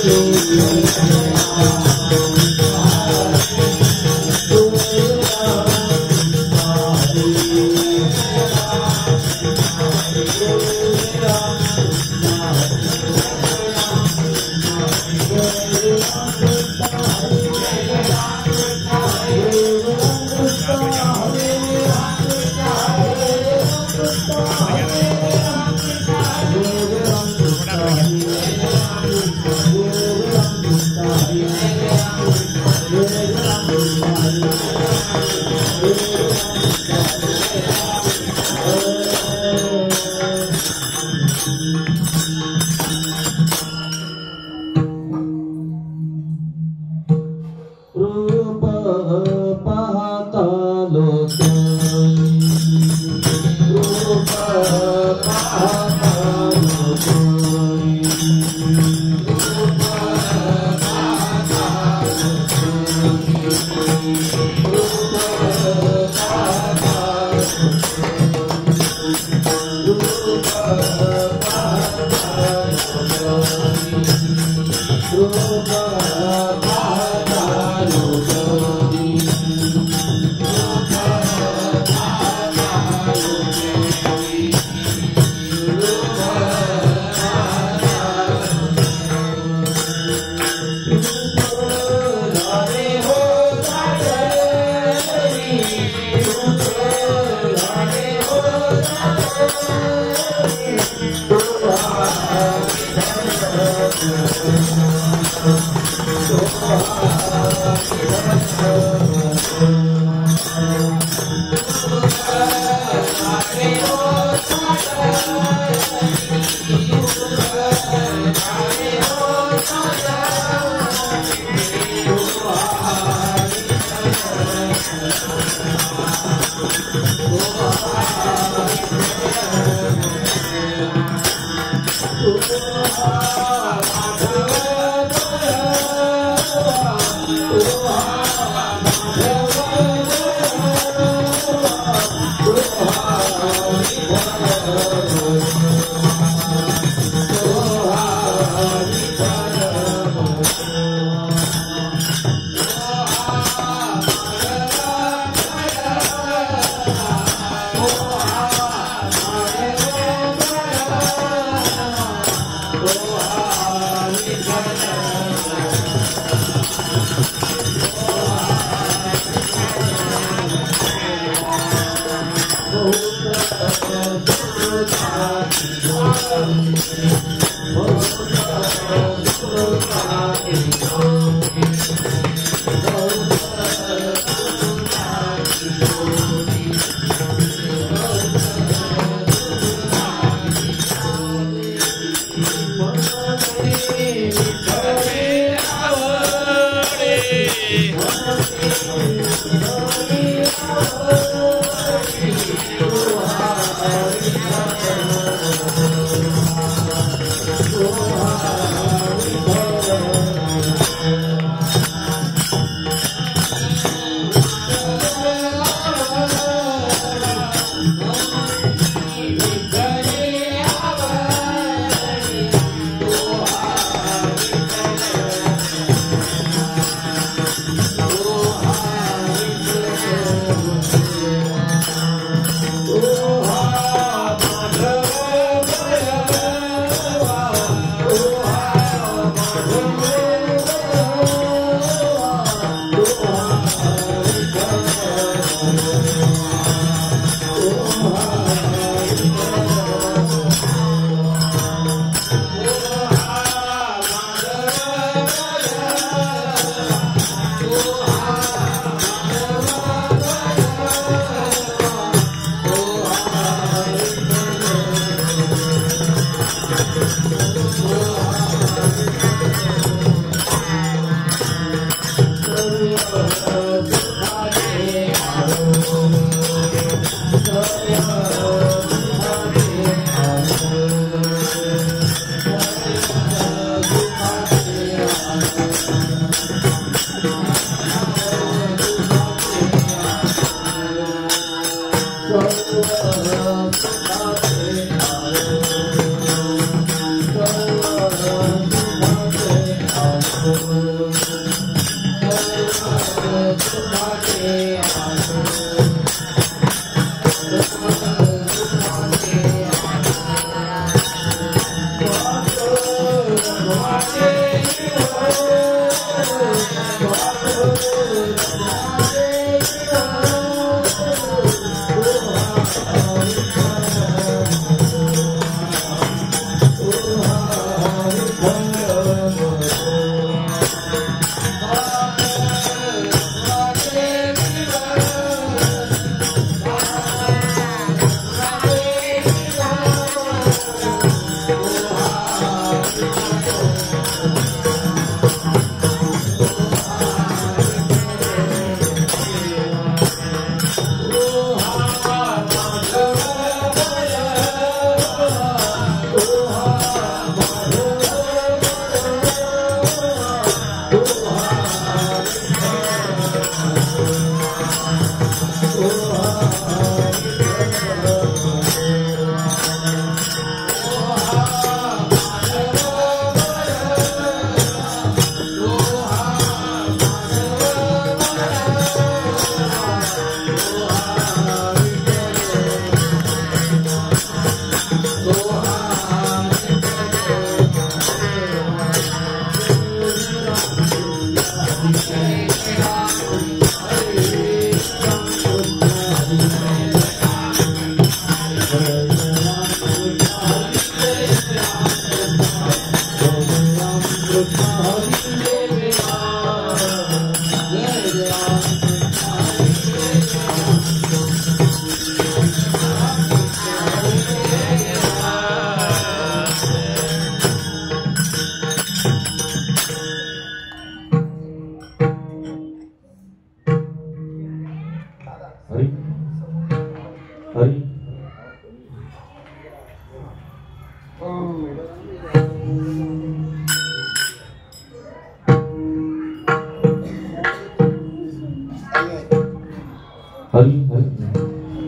Oh,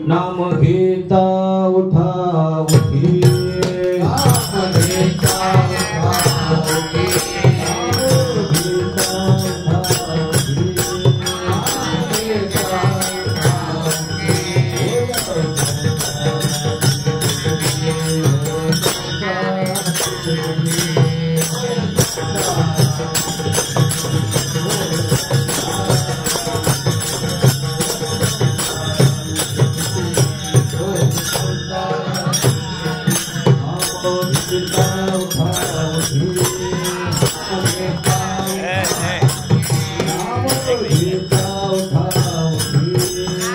नाम घेता उठा उठी, नाम घेता उठा उठी,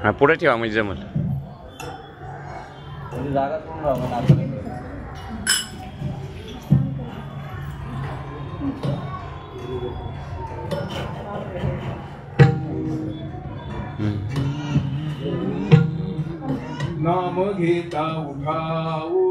हा पुढे ठेवा म्हणजे जमल. जागा सोडून राहू नाम घेता उठाऊ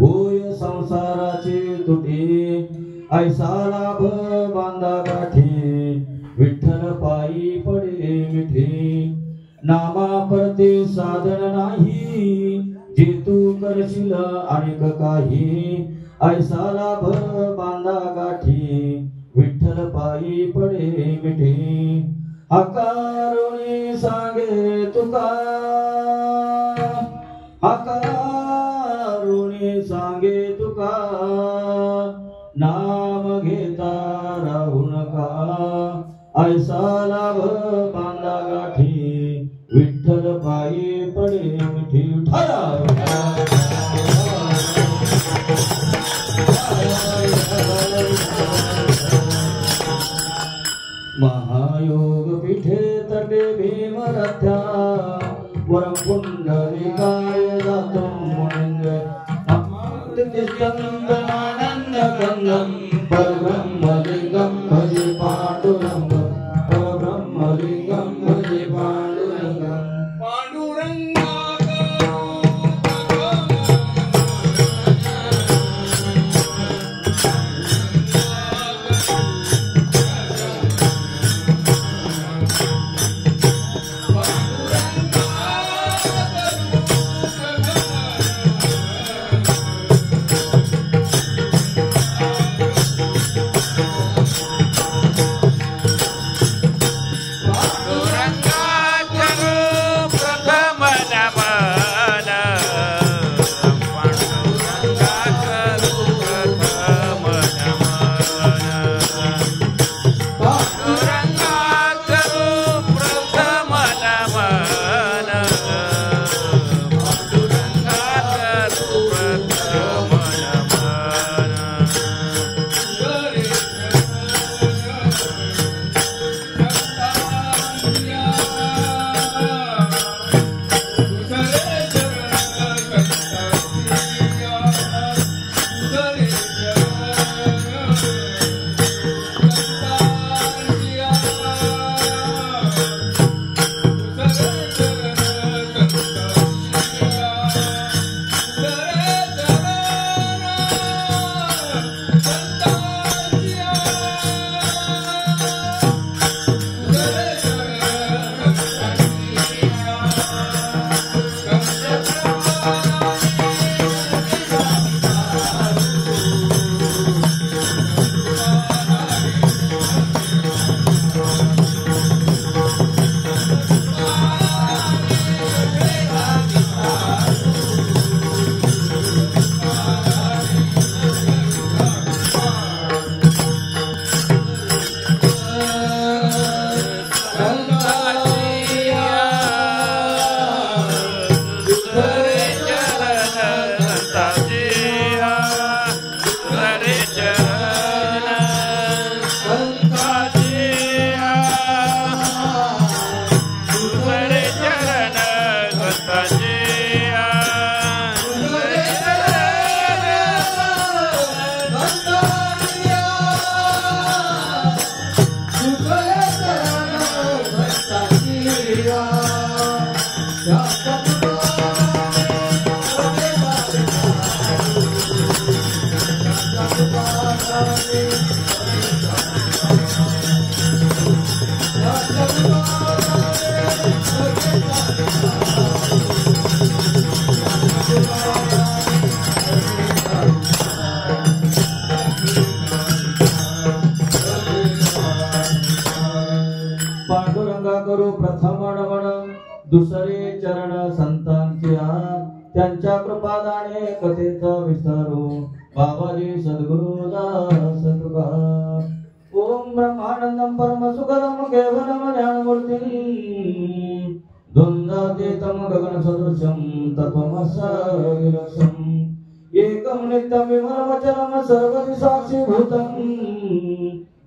होय संसाराची तुटी ऐसा लाभ बांधा गाठी विठ्ठल पायी पडे मिठी नामा परते साधन नाही जे तू करशील अनेक काही ऐसा लाभ बांधा गाठी विठ्ठल पायी पडे मिठी हकारुणी सांगे तुका हकारुणी सांगे तुका नाम घेता राहू नका ऐसा लाभ बांधा गाठी विठ्ठल पायी पडे मिठी महायोग पीठे तटे भीमरथ्या वरम पुंडलिकाय जातं मुनिंद्र आनंद गंगम परब्रह्मलिंगम भजे पांडुरंगम परब्रह्मलिंगम भजे पांडुरंगम पांडुरंगा करू प्रथम नमन दुसरे चरण संतांचे त्यांच्या कृपादाने कथेचा विस्तारू बाबाजी सद्गुरु दास तुका ओम ब्रह्मानंदम परम सुखदम केवलम ज्ञानमूर्तिं द्वंद्वातीतं गगन सदृशं तत्वमस्याविलक्षम् एकं नित्यं विमलमचलं सर्वदि साक्षीभूतं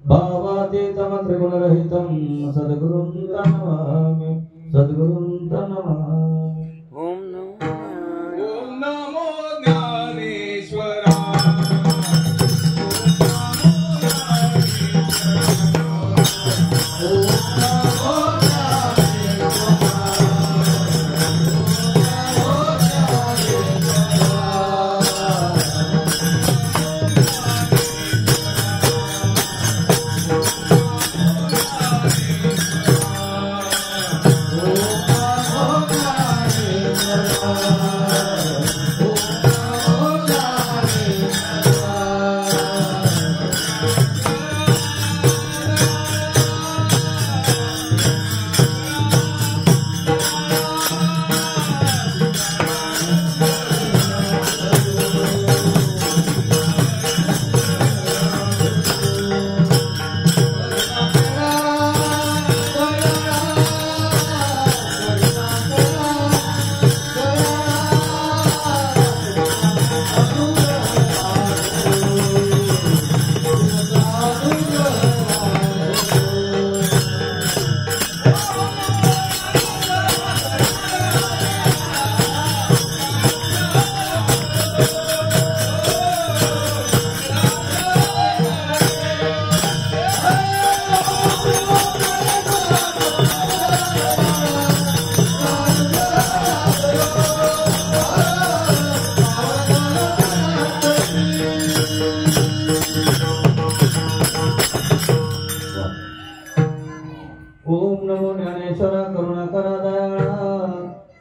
भावातीतं त्रिगुणरहितं सद्गुरुं नमामि सद्गुरुं नमामि ओम नमो ज्ञानेश्वरा ओम नमो ज्ञानेश्वरा करुणाकरा दयाळा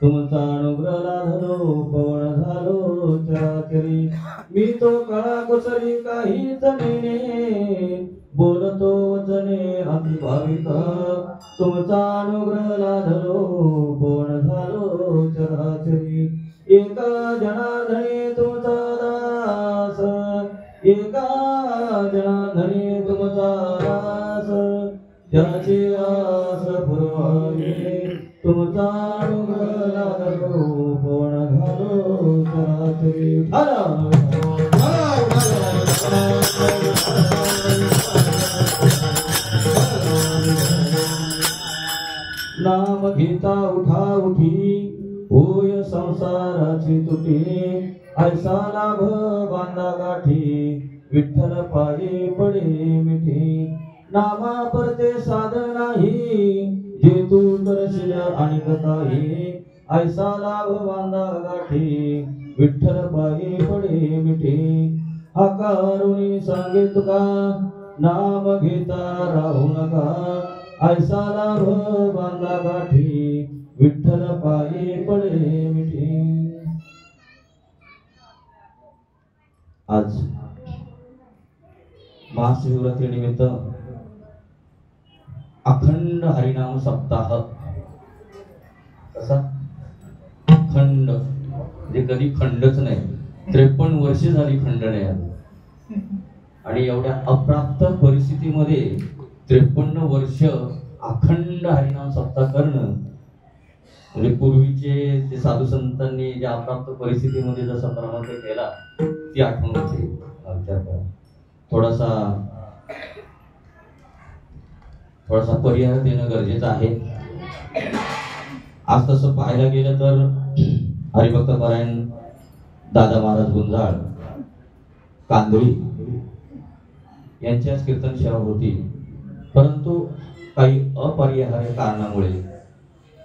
तुमचा अनुग्रह लाधलो पवन झालो चराचरी मी तो कळा कुसरी काहीच नेने बोलतो वचने अति भाविक तुमचा अनुग्रह लाधलो पवन झालो चराचरी एका जनार्दने तुमचा दास एका जनार्दने तुमचा दास ज्याची आस पुरवावी तुमचा अनुग्रह लाधलो पवन झालो चराचरी नाम घेता उठा उठी होय संसाराची तुटी ऐसा लाभ बांधा गाठी विठ्ठल पायी पडे मिठी नामा परते साधन नाही जे तू करशिल्या अनेक काही ऐसा लाभ बांधा गाठी विठ्ठल पायी पडे मिठी आकारुणी सांगे तुका नाम घेता राहू नका ऐसा लाभ बांधा गाठी विठ्ठल पायी पडे मिठी। आज महाशिवरात्री निमित्त अखंड हरिनाम सप्ताह कसा अखंड म्हणजे कधी खंडच नाही 53 वर्षे झाली खंड नाही आणि एवढ्या अप्राप्त परिस्थितीमध्ये 53 वर्ष अखंड हरिनाम सप्ताह करणं म्हणजे पूर्वीचे जे साधू संतांनी ज्या अप्राप्त परिस्थितीमध्ये जसा क्रमांक केला ती आठवण होते। थोडासा पर्याय देणं गरजेचं आहे। आज तसं पाहायला गेलं तर हरिभक्त परायण दादा महाराज गुंजाळ कांदळी यांच्याच कीर्तन सेवा होती, परंतु काही अपरिहार्य कारणामुळे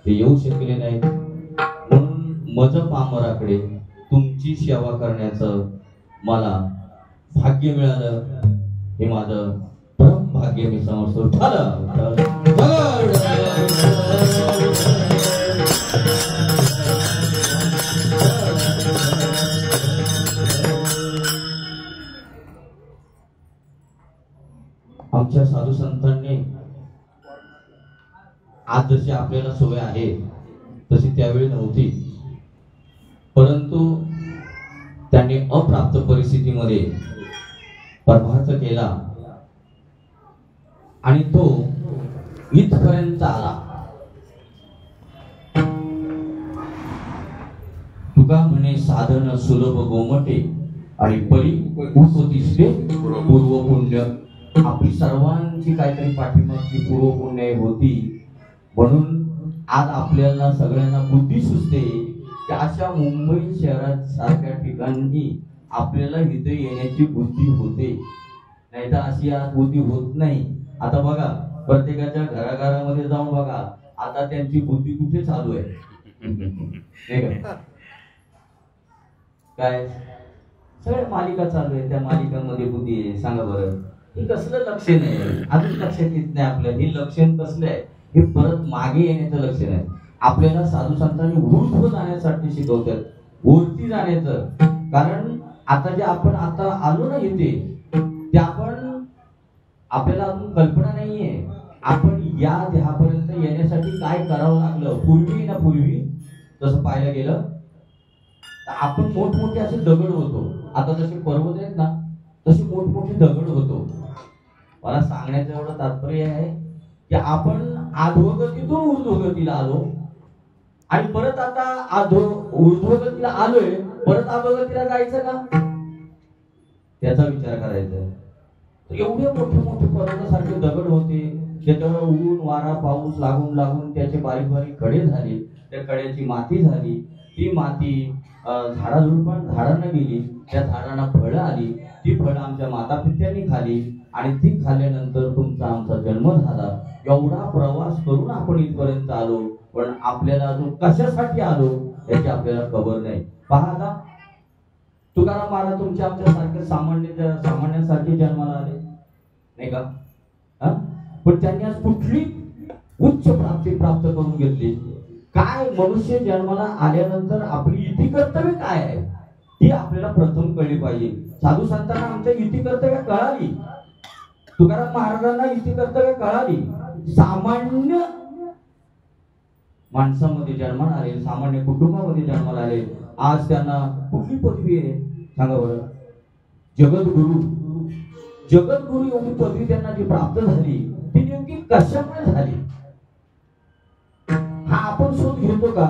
ते येऊ शकले नाहीत। म्हणून मज पामराकडे तुमची सेवा करण्याचं मला भाग्य मिळालं, हे माझं परम भाग्य मी समजतो। आमच्या साधू संतांनी आज जशी आपल्याला सोय आहे तशी त्यावेळी नव्हती, परंतु त्यांनी अप्राप्त परिस्थितीमध्ये परमार्थ केला आणि तो इथपर्यंत आला। तुका म्हणे साधन सुलभ गोमटे आणि परी उपदिष्टे पूर्व पुण्य। आपली सर्वांची काहीतरी पाठीमागची पूर्व पुण्य होती, म्हणून आज आपल्याला सगळ्यांना बुद्धी सुचते की अशा मुंबई शहरात सारख्या ठिकाणी आपल्याला इथे येण्याची बुद्धी होते, नाही तर अशी आज बुद्धी होत नाही। आता बघा प्रत्येकाच्या घराघरामध्ये जाऊन बघा, आता त्यांची बुद्धी कुठे चालू आहे काय सगळ्या मालिका चालू आहे, त्या मालिकांमध्ये बुद्धी आहे। सांगा बरं हे कसलं लक्षण आहे? अजून लक्षात येत नाही आपलं हे लक्षण कसलं आहे? हे परत मागे येण्याचं लक्षण आहे। आपल्याला साधू संतांनी ऊर्ध्व जाण्यासाठी शिकवतात, वरती जाण्याचं। कारण आता जे आपण आता आलो ना इथे, ते आपण आपल्याला अजून कल्पना नाहीये आपण या देहापर्यंत येण्यासाठी काय करावं लागलं। पूर्वी तसं पाहायला गेलं तर आपण मोठमोठे असे दगड होतो, आता जसे पर्वत आहेत ना तसे मोठमोठे दगड होतो। मला सांगण्याचं एवढं तात्पर्य आहे की आपण अधोगतीतून ऊर्ध्वगतीला आलो आणि परत आता ऊर्ध्वगतीला आलोय परत अधोगतीला जायचं का? त्याचा विचार करायचा. एवढे मोठे मोठे पर्वतासारखे दगड होते, त्याच्यावर ऊन वारा पाऊस लागून लागून त्याचे बारीक बारीक खडे झाले, त्या खड्याची माती झाली, ती माती झाडांना गेली, त्या झाडांना फळं आली, ती फळं आमच्या माता पित्यांनी खाली आणि ती खाल्ल्यानंतर तुमचा आमचा जन्म झाला. एवढा प्रवास करून आपण इथपर्यंत आलो, पण आपल्याला अजून कशासाठी आलो याची आपल्याला खबर नाही. पहा आता तुकाराम महाराज तुमच्या आमच्या सारखे सामान्यांसारखे जन्माला आले नाही का? पण त्यांनी आज कुठली उच्च प्राप्ती प्राप्त करून घेतली? काय मनुष्य जन्माला आल्यानंतर आपली इति कर्तव्य काय आहे ही आपल्याला प्रथम कळली पाहिजे. साधू संतांना आमच्या इति कर्तव्य कळाली, तुकाराम महाराजांना इति कर्तव्य कळाली. सामान्य माणसामध्ये जन्माला आले, सामान्य कुटुंबामध्ये जन्माला आले, आज त्यांना कुठली पदवी आहे सांगा बरं? जगद्गुरु. जगद्गुरु एवढी पदवी त्यांना जी प्राप्त झाली ती नेमकी कशामुळे झाली हा आपण शोध घेतो का?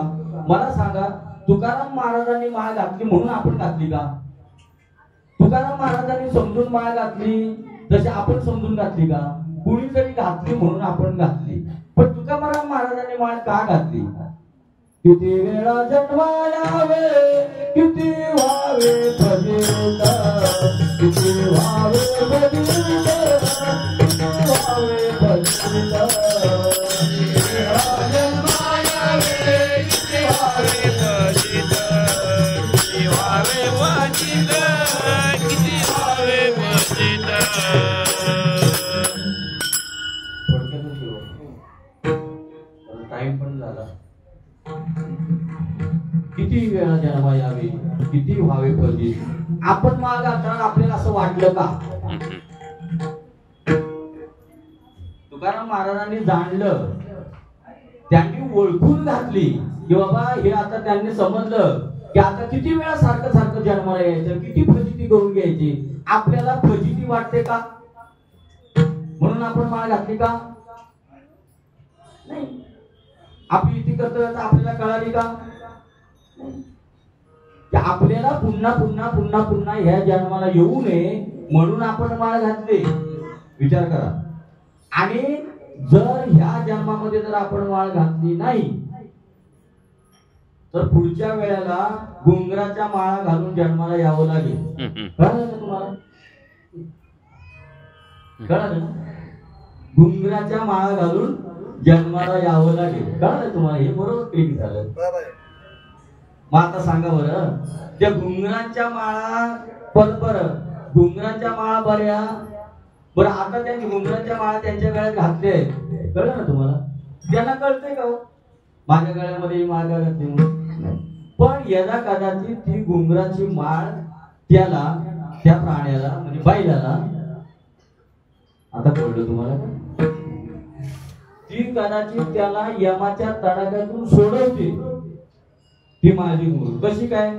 मला सांगा, तुकाराम महाराजांनी माळ घातली म्हणून आपण घातली का? तुकाराम महाराजांनी समजून माळ घातली जशी आपण समजून घातली का? कुणीतरी घातली म्हणून आपण घातली. पण तुकाराम महाराजांनी माळ का घातली? किती वेळा जन्मायावे, किती व्हावे भजित, किती व्हावे भजित, किती व्हावे भजित. टाइम पण झाला. किती वेळा जन्मा यावे, किती व्हावे फजित. आपण माग आता आपल्याला असं वाटलं का? तुकाराम महाराजांनी जाणलं, त्यांनी ओळखून घातली की बाबा हे आता त्यांनी समजलं की आता किती वेळा सारखं सारखं जन्माला यायचं, किती फजिती करून घ्यायची. आपल्याला फजिती वाटते का म्हणून आपण माळ घातली का? नाही. आपली इति कर्तव्य आपल्याला कळाली का? आपल्याला पुन्हा पुन्हा पुन्हा पुन्हा ह्या जन्माला येऊ नये म्हणून आपण माळ घातली. विचार करा. आणि जर ह्या जन्मामध्ये जर आपण माळ घातली नाही तर पुढच्या वेळेला घुंगराच्या माळा घालून जन्माला यावं लागेल. कळलं ना तुम्हाला? कळलं ना? घुंगराच्या माळा घालून जन्माला यावं लागेल. कळलं तुम्हाला? हे बरोबर क्लिक झालं. मग आता सांगा बरं, त्या घुंगरांच्या माळा बरं, घुंगरांच्या माळा बऱ्या बरं, आता त्या घुंगरांच्या माळा त्यांच्या गळ्यात घातले आहेत. कळलं ना तुम्हाला? त्यांना कळतंय का माझ्या गळ्यामध्ये माळ का घातली म्हणून? पण यदा कदाचित ती घुंगराची माळ त्याला, त्या प्राण्याला म्हणजे बैलाला, आता कळलं तुम्हाला? ती कदाचित त्याला यमाच्या तडाख्यातून सोडवते ती माझी गुरु. कशी काय?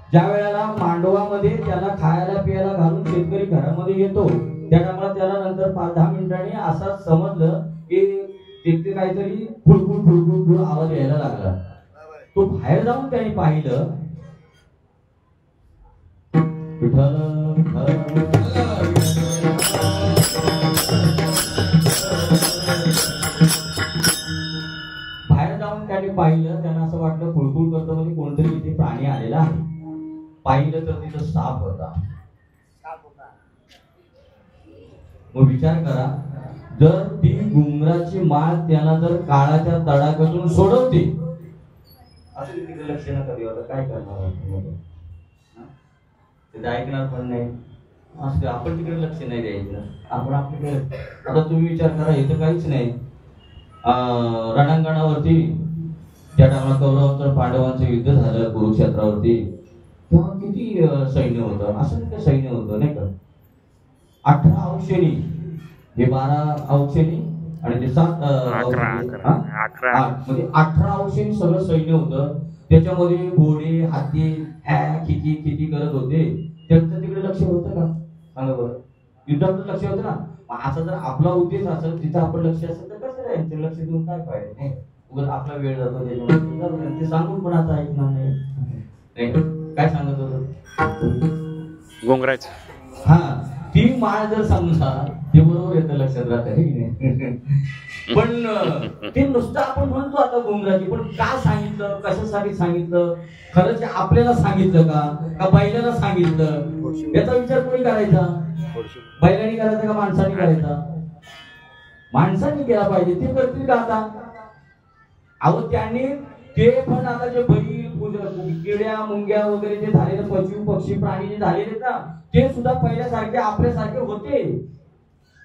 ज्या वेळेला मांडवामध्ये त्याला खायला पियाला घालून शेतकरी घरामध्ये येतो त्यामुळे त्याला नंतर 5-10 मिनिटांनी असं समजलं की तिथे काहीतरी फुलफुल फुलफुल फुल आवाज यायला लागला. तो बाहेर जाऊन त्याने पाहिलं, विठ्ठल बाहेर जाऊन त्याने पाहिलं, त्यांना असं वाटलं फुलफुल करतो म्हणजे कोणतरी इथे प्राणी आलेला आहे. पाहिलं तर तिथं साप होता. मग विचार करा, जर ती घुंगराची माळ त्याला जर काळाच्या तडाख्यातून सोडवते, असं तिकडे लक्ष न कधी होतं, काय करणार? ते ऐकणार पण नाही. असं आपण तिकडे लक्ष नाही द्यायचं. आपण आपल्याकडे, आता तुम्ही विचार करा, इथं काहीच नाही. रणांगणावरती ज्या टायमाला कौरवांचं पांडवांचं युद्ध झालं कुरुक्षेत्रावरती, तेव्हा किती सैन्य होतं? असं नाही सैन्य होतं नाही का? 18 अंशेनी, हे 12 अंशेनी आणि ते 7 म्हणजे 18 अंशेनी सगळं सैन्य होतं. त्याच्यामध्ये घोडे हाती किती किती करत होते. त्यांचं तिकडे लक्ष होतं का? सांगा बरं. युद्धाकडे लक्ष होतं ना. असं जर आपला उद्देश असेल, तिथं आपण लक्ष असेल तर कसं राहायचं? लक्ष देऊन काय फायदा? उगाच आपला वेळ जातो त्याच्यामध्ये जाऊ दे. ते सांगून पण आता ऐकणार नाही. नाही का? काय सांगत होतो गोंगराच हा ती माळ जर समजा ते बरोबर येतं लक्षात राहत पण ते नुसतं आपण म्हणतो आता घुमराची पण का सांगितलं कशासाठी सांगितलं खरंच आपल्याला सांगितलं का बैलाला सांगितलं याचा विचार कोणी करायचा बैलांनी करायचा का माणसाने करायचा माणसाने केला पाहिजे ते करतील का आता अहो त्यांनी ते पण आता जे बैल किड्या मुंग्या वगैरे जे झालेले पशु पक्षी प्राणी जे झालेले ना ते सुद्धा पहिल्यासारखे आपल्यासारखे होते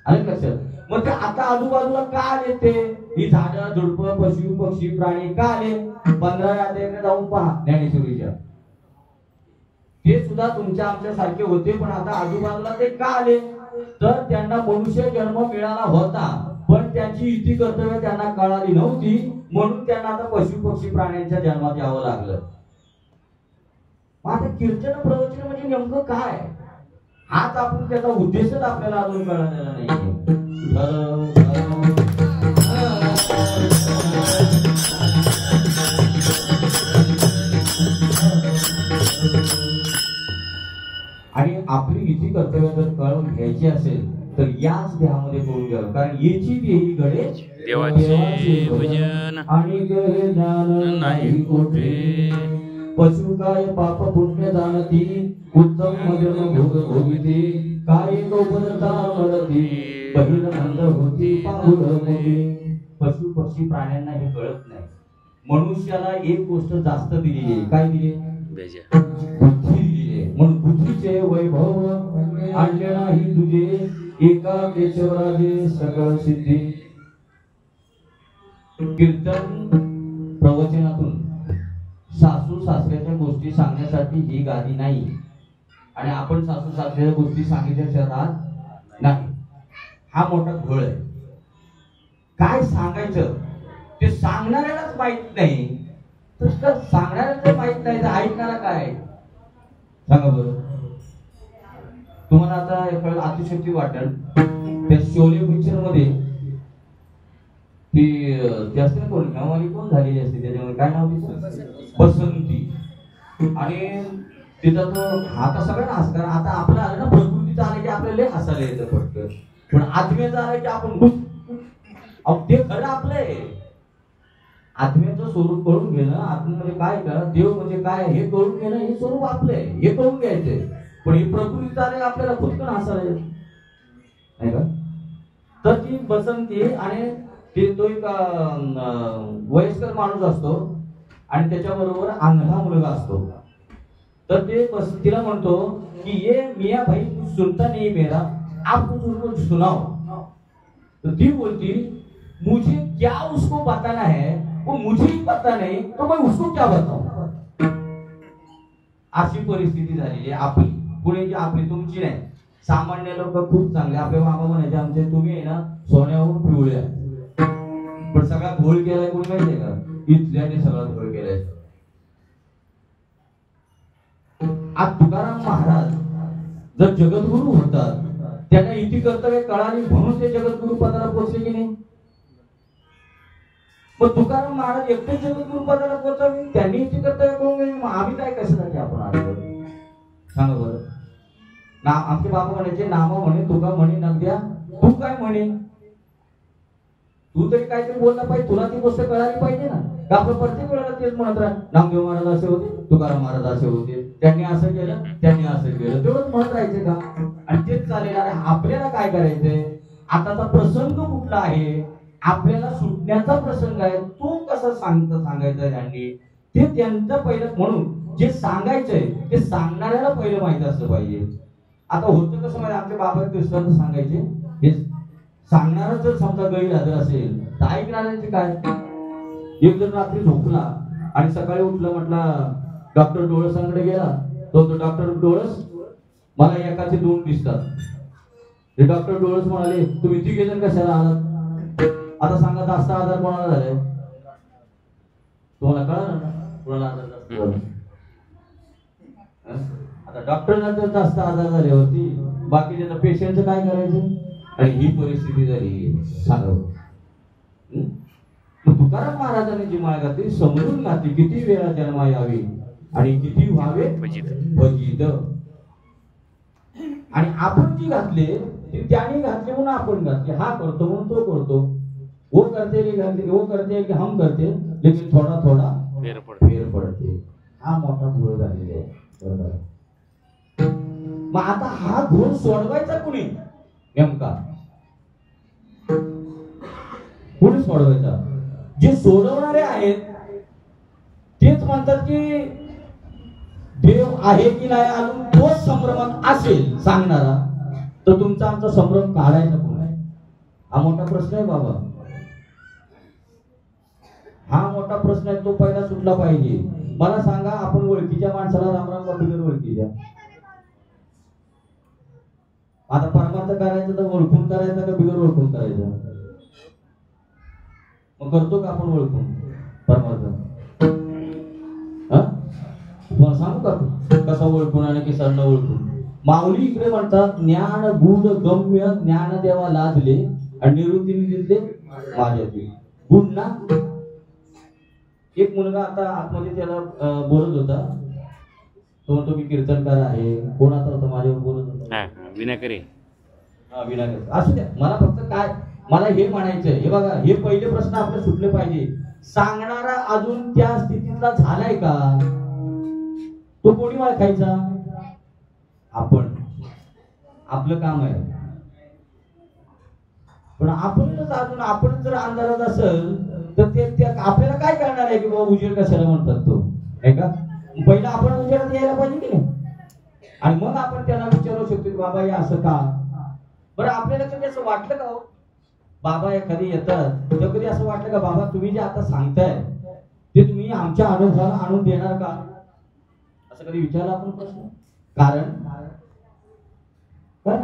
आले लक्षात मग ते आता आजूबाजूला का आले ते ही झाडं झुडपं पशु पक्षी प्राणी का आले 15 यात्रेकडे जाऊन पहा ज्ञानेश्वरीच्या ते सुद्धा तुमच्या आमच्या सारखे होते पण आता आजूबाजूला ते का आले तर त्यांना मनुष्य जन्म मिळाला होता पण त्यांची इति कर्तव्य त्यांना कळाली नव्हती म्हणून त्यांना आता पशु पक्षी प्राण्यांच्या जन्मात यावं लागलं आता कीर्तन प्रवचन म्हणजे नेमकं काय हाच आपण त्याचा उद्देशच आपल्याला अजून कळालेला नाही आणि आपली इति कर्तव्य जर कळून घ्यायची असेल तर याच देहामध्ये करून घ्यावं कारण याची देही घडे देवाचे भजन आणि गहे ज्ञान नाही कोठे पशु काय पाप पुण्य जाणती उत्तम मध्यम भोग भोगिती काय गौपदता मरती बहिण मंद होती पाहुल मोठी पशु पक्षी प्राण्यांना हे कळत नाही मनुष्याला एक गोष्ट जास्त दिलेली आहे काय दिली बुद्धी दिली म्हणून बुद्धीचे वैभव आणले नाही तुझे एका केशवराजे सकळ सिद्धी कीर्तन प्रवचनातून सासू सासऱ्याच्या गोष्टी सांगण्यासाठी ही गादी नाही आणि आपण सासू सासऱ्याच्या गोष्टी सांगितल्या राहत नाही हा मोठा घोळ आहे काय सांगायचं ते सांगणाऱ्यालाच माहित नाही तर सांगणाऱ्याला माहित नाही तर ऐकणारा काय सांगा बरं तुम्हाला आता अतिशक्ती वाटेल त्या शोले पिक्चर मध्ये ती असते ना कोण गावाली कोण झालेली असते त्याच्यामध्ये काय नाव तिचं बसंती आणि तिचा तो आता सगळ्यांना हसणार आता आपलं आलं ना प्रकृतीचं आलं की आपल्याला लय हसायला येतं पटकन पण आत्म्याचं आलं की आपण ते खरं आपलं आहे आत्म्याचं स्वरूप कळून घेणं आत्म्यामध्ये काय कळलं देव म्हणजे काय हे कळून घेणं हे स्वरूप आपलं आहे हे कळून घ्यायचंय पण ही प्रकृतीचं आलं आपल्याला खुदकन हसायला येत नाही का तर ती बसंती आणि तो एक वयस्कर माणूस असतो आणि त्याच्याबरोबर आंधळा मुलगा असतो तर ते तिला म्हणतो की ये मियाँ भाई तू सुनता नहीं मेरा आप कुछ उनको सुनाओ तो ती बोलती मुझे क्या उसको बताना है वो मुझे ही पता नहीं तो मैं उसको क्या बताऊं अशी परिस्थिती झालेली आहे आपली पुण्याची आपली तुमची नाही सामान्य लोक खूप चांगले आपले मामा म्हणायचे आमचे तुम्ही आहे ना सोन्याहून पिवळ्या पण सगळा घोळ केलाय कोणी माहितीये का इथल्याने सगळा घोळ केलाय आज तुकाराम महाराज जर जगद्गुरु होतात त्यांना इति कर्तव्य कळाली म्हणून ते जगद्गुरु पदाला पोहोचले की नाही पण तुकाराम महाराज एकटे जगद्गुरु पदाला पोहोचावे त्यांनी इति कर्तव्य करून गेले मग आम्ही काय कशासाठी आपण आलो सांगा बरं ना आमचे बाबा म्हणायचे नामा म्हणे तुका म्हणे नद्या तू काय म्हणे तू तरी काहीतरी बोलला पाहिजे तुला ती गोष्ट कळाली पाहिजे ना का आपण प्रत्येक वेळेला तेच म्हणत राहा नामदेव महाराज असे होते तुकाराम महाराज असे होते त्यांनी असं केलं त्यांनी असं केलं तेवढंच म्हणत राहायचं का आणि तेच चालेल अरे आपल्याला काय करायचंय आताचा प्रसंग कुठला आहे आपल्याला सुटण्याचा प्रसंग आहे तो कसा सांगायचा त्यांनी ते त्यांचं पहिलं म्हणून जे सांगायचंय ते सांगणाऱ्याला पहिलं माहिती असलं पाहिजे आता होतं कसं माहिती आमच्या बाबा दृष्टांत सांगायचे हे सांगणारा जर समजा गैरहजर असेल तर ऐकणाऱ्याचे काय एक जण रात्री झोपला आणि सकाळी उठलं म्हटला डॉक्टर डोळसांकडे गेला तो डॉक्टर डोळस मला एकाचे 2 दिसतात ते डॉक्टर डोळस म्हणाले तुम्ही तिघे जण कशाला आलात आता सांगा जास्त आजार कोणाला झालाय तुम्हाला कळलं ना कोणाला आजार जास्त आता डॉक्टरला जर जास्त आजार झाले होती बाकीच्या पेशंटचं काय करायचं आणि ही परिस्थिती झाली सांगा तुकाराम महाराजांनी जी माळ घातली समजून घातली, किती वेळा जन्मा यावी आणि किती व्हावे भजित. आणि आपण जी घातले ती त्याने घातली म्हणून आपण घातले. हा करतो म्हणून तो करतो. वो करते कि हम करते, लेकिन थोडा थोडा फेर पडते. हा मोठा भूळ झालेला आहे. बरोबर. मग आता हा घोळ सोडवायचा कुणी नेमका? कुणी सोडवायचा? जे सोडवणारे आहेत तेच म्हणतात की देव आहे की नाही अजून तोच संभ्रमात असेल सांगणारा, तर तुमचा आमचा संभ्रम काढायचा कोण आहे? हा मोठा प्रश्न आहे बाबा. हा मोठा प्रश्न आहे. तो पहिला सुटला पाहिजे. मला सांगा, आपण ओळखीच्या माणसाला रामराम का बिगर ओळखीच्या? आता परमार्थ करायचं तर ओळखून करायचं का बिगर ओळखून करायचं? मग करतो का आपण ओळखून परमार्थ? तुम्हाला सांगू का कसा ओळखून आणि कसा न ओळखून? माऊली इकडे म्हणतात ज्ञान गुण गम्य ज्ञान देवा लादले आणि निवृत्तीने दिले माझ्यातील गुण ना. एक मुलगा आता आतमध्ये त्याला बोलत होता, तो म्हणतो मी कीर्तनकार आहे. कोण आता होता माझ्यावर बोलत होता? विनाकरी. हा विनाकरी. असू द्या. मला फक्त काय मला हे म्हणायचंय, हे बघा, हे पहिले प्रश्न आपले सुटले पाहिजे. सांगणारा अजून त्या स्थितीतला झालाय का? तो कोणी ओळखायचा? आपण. आपलं काम आहे. पण आपणच अजून आपण जर अंधारात असेल तर ते आपल्याला काय करणार आहे की बाबा उजेड कशाला म्हणतात तो, आहे का? पहिला आपण उजेडात यायला पाहिजे की नाही, आणि मग आपण त्याला विचारू शकतो की बाबा हे असं का. बरं, आपल्याला कधी असं वाटलं का हो बाबा एखादी येतात तेव्हा कधी असं वाटलं का बाबा तुम्ही जे आता सांगताय ते तुम्ही आमच्या अनुभवाला आणून देणार का? असं कधी विचारला आपण प्रश्न? कारण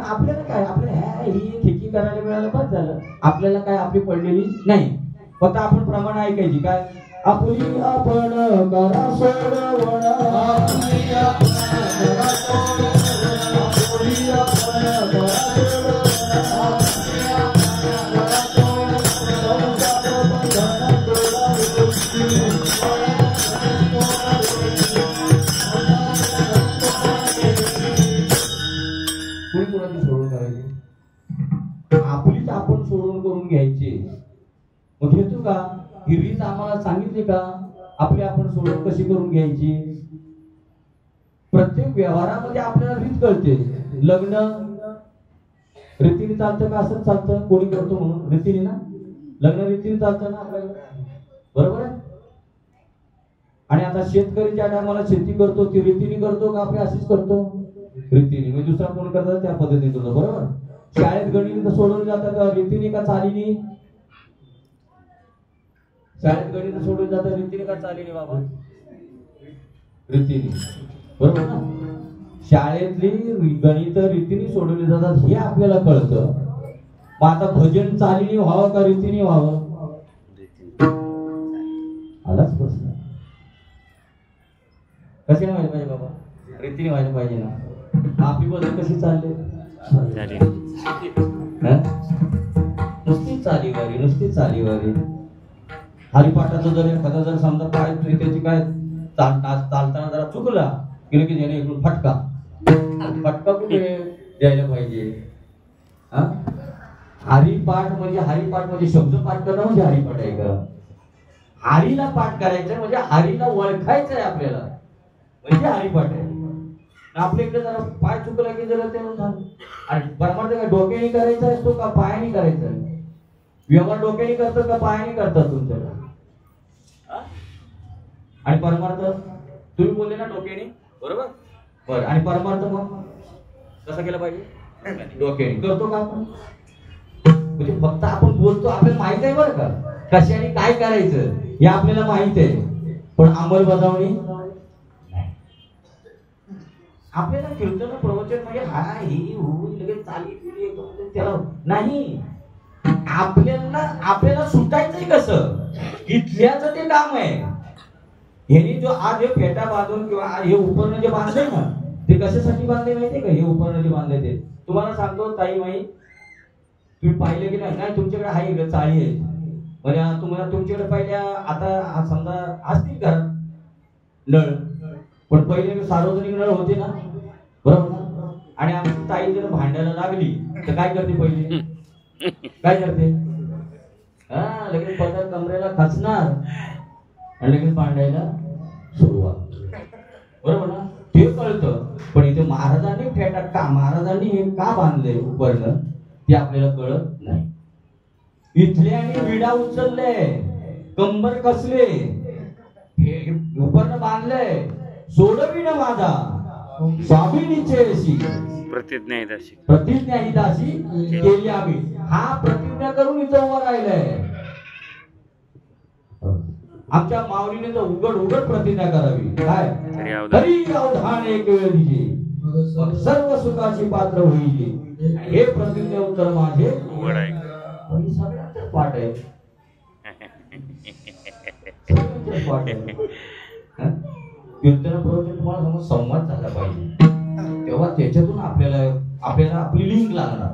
आपल्याला काय, आपल्याला ही खिकी करायला मिळालं बस झालं. आपल्याला काय आपली पडलेली नाही. फक्त आपण प्रमाण ऐकायची. काय? आपली आपण करा सोडवण, आपली आपण करा सोडवण, आपली आपण करा सोडवण, आपली आपण करा सोडवण, कोणी कोणाची सोडून करायची? आपलीच आपण सोडून करून घ्यायची. मग घेतो का? ही रीत आम्हाला सांगितली का आपली आपण सोडून कशी करून घ्यायची? प्रत्येक व्यवहारामध्ये आपल्याला रीत कळते. लग्न रीतीने चालतं का असंच चालतं? कोणी करतो म्हणून रीतीने ना. लग्न रीतीने चालतं ना आपल्याला, बरोबर आहे? आणि आता शेतकरीच्या टायमाला शेती करतो ती रीतीने करतो का आपली अशीच करतो? रीतीने. म्हणजे दुसरा कोण करतात त्या पद्धतीने करतो, बरोबर? शाळेत गणित सोडवलं जातं का रीतीने का चालीने? शाळेत गणित सोडून जातं रीतीने का चालीने बाबा? रीतीने, बरोबर ना? शाळेतली गणित रीतीने सोडवली जातात हे आपल्याला कळतं. मग आता भजन चालीने व्हावं का रीतीने व्हावं? आलाच प्रश्न. कशाने व्हायला पाहिजे बाबा? रीतीने व्हायला पाहिजे ना. आपली बदल कशी चालली? नुसती चालीवारी, नुसती चालीवारी. हरिपाठाचं जर एखादा जर समजा पाय त्याची काय चालताना जरा चुकला गेलं की त्याने इकडून फटका कुठे द्यायला पाहिजे? हरिपाठ म्हणजे शब्द पाठ करणं म्हणजे हरिपाठ आहे का? हरीला पाठ करायचं म्हणजे हरीला ओळखायचं आहे आपल्याला, म्हणजे हरिपाठ आहे. आपल्या इकडे जरा पाय चुकला की जरा ते आणि परमार्थ काय डोक्याने करायचा असतो का पायाने करायचा? व्यवहार डोक्याने करतात का पायाने करतात तुमच्याकडे? आणि परमार्थ तुम्ही बोलले ना डोक्याने, बरोबर? बरं, आणि परमार्थ मग कसा केला पाहिजे? डोक्याने करतो का आपण? म्हणजे फक्त आपण बोलतो, आपल्याला माहित आहे बरं का कशाने काय करायचं हे आपल्याला माहित आहे, पण अंमलबजावणी आपल्याला कीर्तन प्रवचन म्हणजे हा ही होऊन लगेच चाली त्याला नाही. आपल्याला सुटायचंय कसं? इथल्याच ते काम आहे. ह्यानी जो आज हे फेटा बांधून किंवा हे उपकरण जे बांधले ना ते कशासाठी बांधले माहितीये का? हे उपकरण जे बांधले ते तुम्हाला सांगतो ताई माई, तुम्ही पाहिले की नाही? तुमच्याकडे हाय चाळी आहे, म्हणजे तुम्हाला तुमच्याकडे पहिल्या आता समजा असतील घरात नळ, पण पहिले सार्वजनिक नळ होते ना, बरोबर ना? आणि आमची ताई जर भांडायला लागली तर काय करते पहिले? काय करते? लगेच पदर कमरेला खाचणार आणि लगेच भांडायला सुरुवात, बरोबर ना? ते कळतं. पण इथे महाराजांनी फेटा का, महाराजांनी हे का बांधले उपकरण ते आपल्याला कळत नाही. इथल्याने विडा उचलले, कंबर कसले, उपकरण बांधले, सोडविन माझा स्वामिनीचे अशी प्रतिज्ञा आहे तशी. प्रतिज्ञा ही दासी केली आम्ही. हा प्रतिज्ञा करून इथं उभा राहिलाय. आमच्या माऊलीने तर उघड उघड प्रतिज्ञा करावी. काय? तरी अवधान एक वेळ दिली, सर्व सुखाची पात्र होईल. हे प्रतिज्ञा उत्तर माझे उघड आहे. सगळ्यांचं पाठ आहे. सगळ्यांचं पाठ आहे. कीर्तनाबरोबर तुम्हाला समज संवाद झाला पाहिजे, तेव्हा त्याच्यातून आपल्याला आपली लिंक लागणार.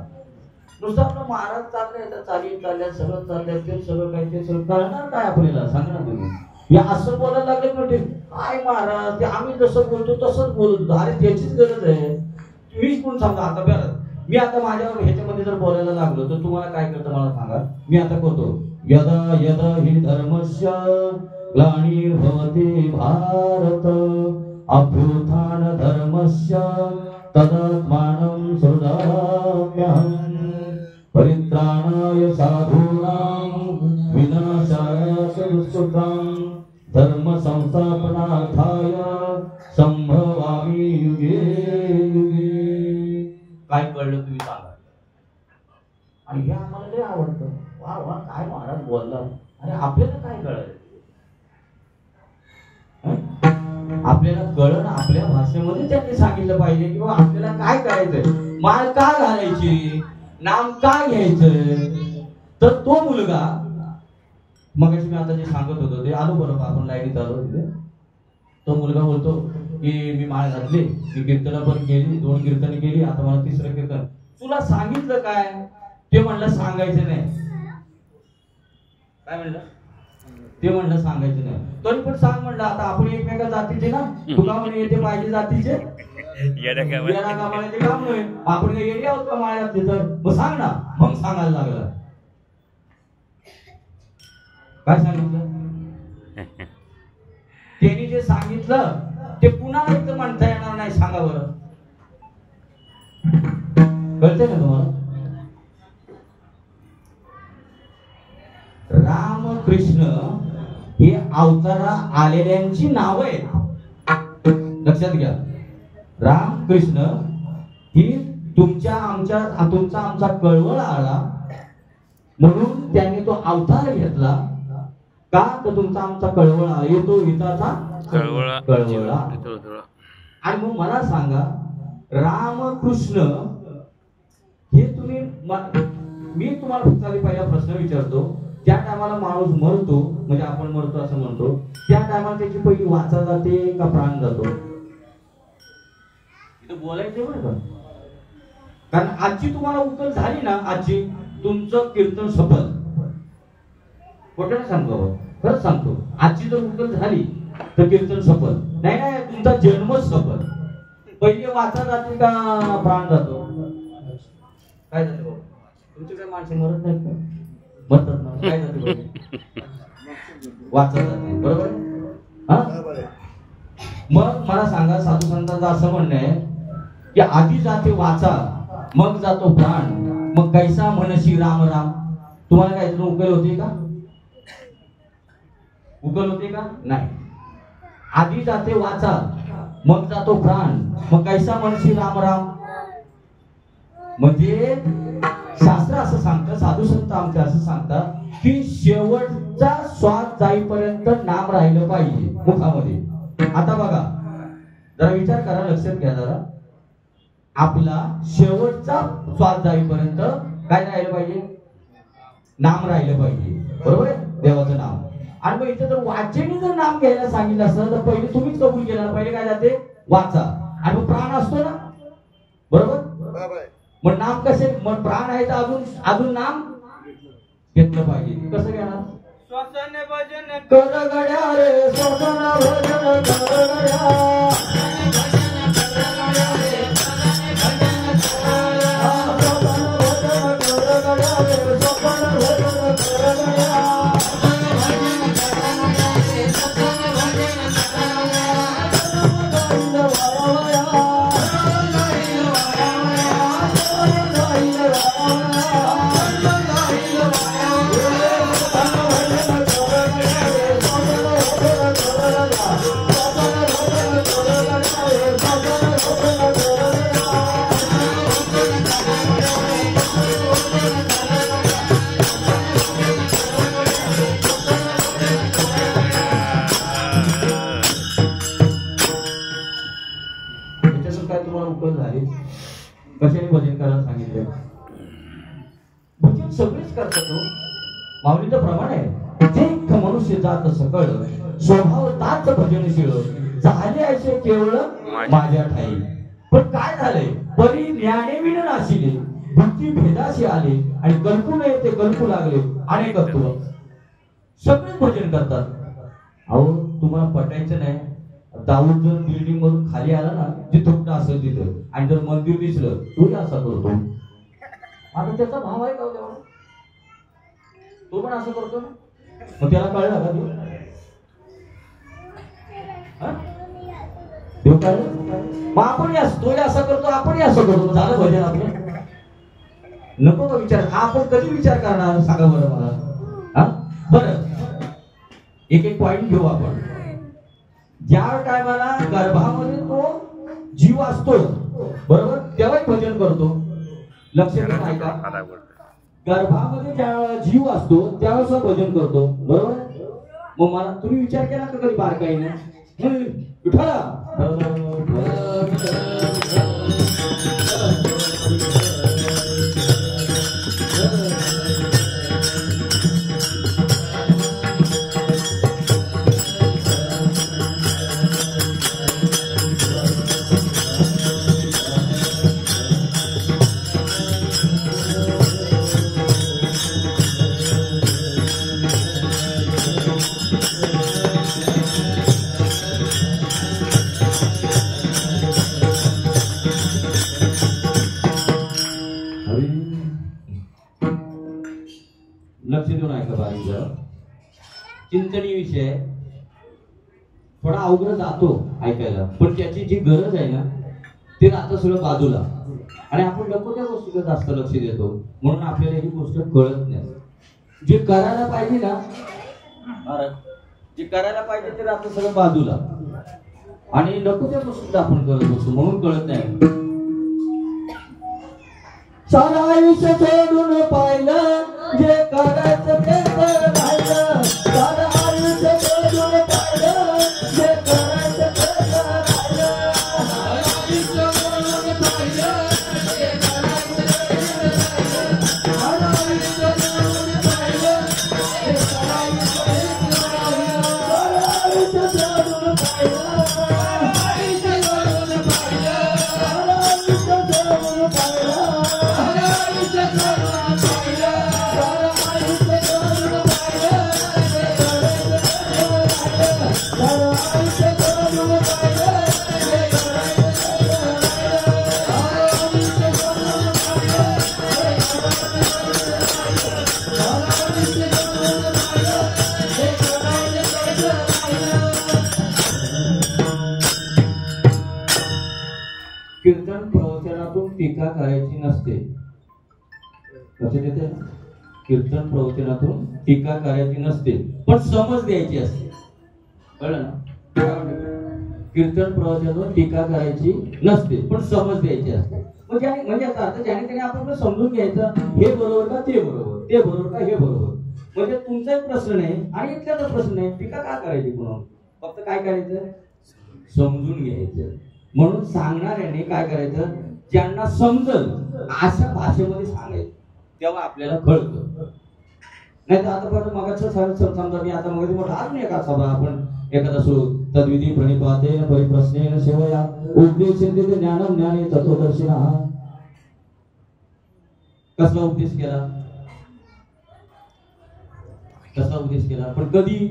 नुसतं आपलं महाराज चाललंय, चालल्या सगळं चाललंय, ते सगळं काय, ते सगळं कळणार काय आपल्याला? सांगा ना तुम्ही. या असं बोलायला लागले मोठे, काय महाराज ते आम्ही जसं बोलतो तसंच बोलतो. अरे त्याचीच गरज आहे. मीच कोण सांगा आता बरं, मी आता माझ्या ह्याच्यामध्ये जर बोलायला लागलो तर तुम्हाला काय करतं मला सांगा. मी आता करतो यदा यदा हि धर्मस्य ग्लानिर्भवति भारत अभ्युत्थान धर्मस्य तदात्मानं सृजाम्यहम् परित्राणाय साधूनां विनाशाय दुष्कृतां धर्म संस्थापनार्थाय संभवामि युगे युगे. काय कळलं तुम्ही सांगा. आणि हे आम्हाला लय आवडतं. वा वा काय महाराज बोलला. अरे आपल्याला काय कळलं? आपल्याला कळण आपल्या भाषेमध्ये त्यांनी सांगितलं पाहिजे किंवा आपल्याला काय करायचंय, माळ का घालायची, नाम काय घ्यायचं. तर तो मुलगा मगाशी मी आता जे सांगत होतो ते आलो बरोबर, आपण लाईनीत आलो तिथे. तो मुलगा बोलतो की मी माळ घातली, मी कीर्तन पण केली, 2 कीर्तन केली, आता मला 3रं कीर्तन. तुला सांगितलं काय? ते म्हणलं सांगायचं नाही. काय म्हणलं? ते म्हणलं सांगायचं नाही. तरी पण सांग म्हणलं. आता आपण एकमेका जातीचे ना, तुला म्हणे येते पाहिजे जातीचे कामाचे काम नाही. आपण काही येडी आहोत का माळ्यात तिथं? मग सांग ना. मग सांगायला लागला. काय सांगितलं? त्यांनी जे सांगितलं ते पुन्हा एकदा म्हणता येणार नाही. सांगा बरं. कळतंय ना तुम्हाला? रामकृष्ण हे अवतारा आलेल्यांची नाव आहेत. लक्षात घ्या. रामकृष्ण ही तुमचा आमचा कळवळ आला म्हणून त्यांनी तो अवतार घेतला. का? तर तुमचा आमचा कळवळा येतो हिताचा कळवळा. आणि मग मला सांगा, रामकृष्ण हे तुम्ही, मी तुम्हाला पहिला प्रश्न विचारतो. ज्या टायमाला माणूस मरतो, म्हणजे आपण मरतो असं म्हणतो, त्या टायमाला त्याची पहिली वाचा जाते का प्राण जातो? इथं बोलायचं बरं का. कारण आजची तुम्हाला उकल झाली ना, आजची तुमचं कीर्तन सफल. खोटं सांगतो, खरंच सांगतो. आजची जर उकल झाली तर कीर्तन सफल नाही, तुमचा जन्मच सफल. पहिले वाचा जाते का प्राण जातो? काय जाते बाबा? तुमची काय माणसे मरत नाहीत का? मरतात ना. काय जाते? वाचा जाते. बरोबर. मग मला सांगा, साधू संतांचं असं म्हणणं आहे की आधी जाते वाचा, मग जातो प्राण, मग कैसा म्हणशी राम राम. तुम्हाला काय उकल होते का? उकल होते का? नाही. आधी जाते वाचा, मग जातो प्राण, मग कैसा म्हणशी राम राम. म्हणजे शास्त्र असं सांगतं, साधू संत आमचे असं सांगतात की शेवटचा श्वास जाईपर्यंत नाम राहिलं पाहिजे मुखामध्ये. आता बघा, जरा विचार करा, लक्षात घ्या जरा. आपला शेवटचा श्वास जाईपर्यंत काय राहिलं पाहिजे? नाम राहिलं पाहिजे. बरोबर आहे? देवाचं नाम. आणि मग इथे जर वाचेने जर नाम घ्यायला सांगितलं असतं तर पहिले तुम्हीच कबूल केलं. पहिले काय जाते? वाचा. आणि मग प्राण असतो ना, बरोबर. मग नाम कसे? मग प्राण आहे तर अजून नाम घेतलं पाहिजे. कसं घेणार? श्वासन भजन कर गड्या रे श्वसन भजन कर गड्या कशाने भजन करायला सांगितलं? भजन सगळेच करतात हो. माऊलीचं प्रमाण आहे, जे मनुष्य जात सकळ स्वभाव ताच भजनशील झाले असे केवळ माझ्या ठाई. पण काय झालंय, परी ज्ञाने विण नाशिले भक्ती भेदाशी आले आणि कल्पू नये ते कल्पू लागले अनेकत्व. सगळेच भजन करतात. अहो तुम्हाला पटायचं नाही, दाऊद जर बिल्डिंग मधून खाली आला ना, जिथं कुठं असेल तिथं, आणि जर मंदिर दिसलं तोही असा करतो. आता त्याचा भाव आहे का तेव्हा? तो पण असं करतो ना, मग त्याला कळलं का देव कळलं? मग आपणही तोही असं करतो, आपणही असं करतो. झालं भजन आपलं? नको का विचार? आपण कधी विचार करणार सांगा बरं मला. बरं एक एक पॉइंट घेऊ आपण. ज्या टायमाला गर्भामध्ये तो जीव असतो बरोबर, तेव्हाही भजन करतो. लक्ष देऊन ऐका. गर्भामध्ये ज्या जीव असतो त्यावेळेस भजन करतो बरोबर. मग मला तुम्ही विचार केला का कधी बारकाईने? विठ्ठला लक्ष देऊन ऐका बारीक जरा. चिंतनी विषय थोडा अवघड जातो ऐकायला, पण त्याची जी गरज आहे ना ते राहतं सगळं बाजूला, आणि आपण नको त्या गोष्टीकडे जास्त लक्ष देतो, म्हणून आपल्याला ही गोष्ट कळत नाही. जे करायला पाहिजे ना, जे करायला पाहिजे ते राहतं सगळं बाजूला, आणि नको त्या गोष्टीला आपण करत असतो म्हणून कळत नाही. सारा आयुष्य सोडून पाहिलं, जे करायचं ते तर राहिलं. सारा आयुष्य सोडून पाहिलं, जे करायचं ते तर राहिलं. सारा आयुष्य सोडून पाहिलं, जे करायचं ते तर राहिलं. सारा आयुष्य सोडून पाहिलं, जे करायचं ते तर राहिलं. सारा आयुष्य सोडून पाहिलं, आयुष्य सोडून पाहिलं. सारा आयुष्य सोडून पाहिलं, कीर्तन प्रवचनातून टीका करायची नसते. लक्षात येते? कीर्तन प्रवचनातून टीका करायची नसते, पण समज द्यायची असते. कळलं ना? कीर्तन प्रवचनातून टीका करायची नसते, पण समज द्यायची असते. म्हणजे आता अर्थ ज्याने त्याने आपण समजून घ्यायचं, हे बरोबर का ते बरोबर, ते बरोबर का हे बरोबर. म्हणजे तुमचा एक प्रश्न नाही आणि इथल्याचा प्रश्न नाही, टीका का करायची पुन्हा? फक्त काय करायचं? समजून घ्यायचं. म्हणून सांगणाऱ्याने काय करायचं, ज्यांना समजल अशा भाषेमध्ये सांगायचं, तेव्हा आपल्याला कळतं. नाही तर आता परत मगाचं समजा मी आता मग मोठा आज नाही का सभा आपण एखादा तद्विधी प्रणिपातेन परिप्रश्नेन सेवया उपदेशेन ज्ञानम ज्ञाने तत्वदर्शिनः. कसला उपदेश केला? कसा उपदेश केला, पण कधी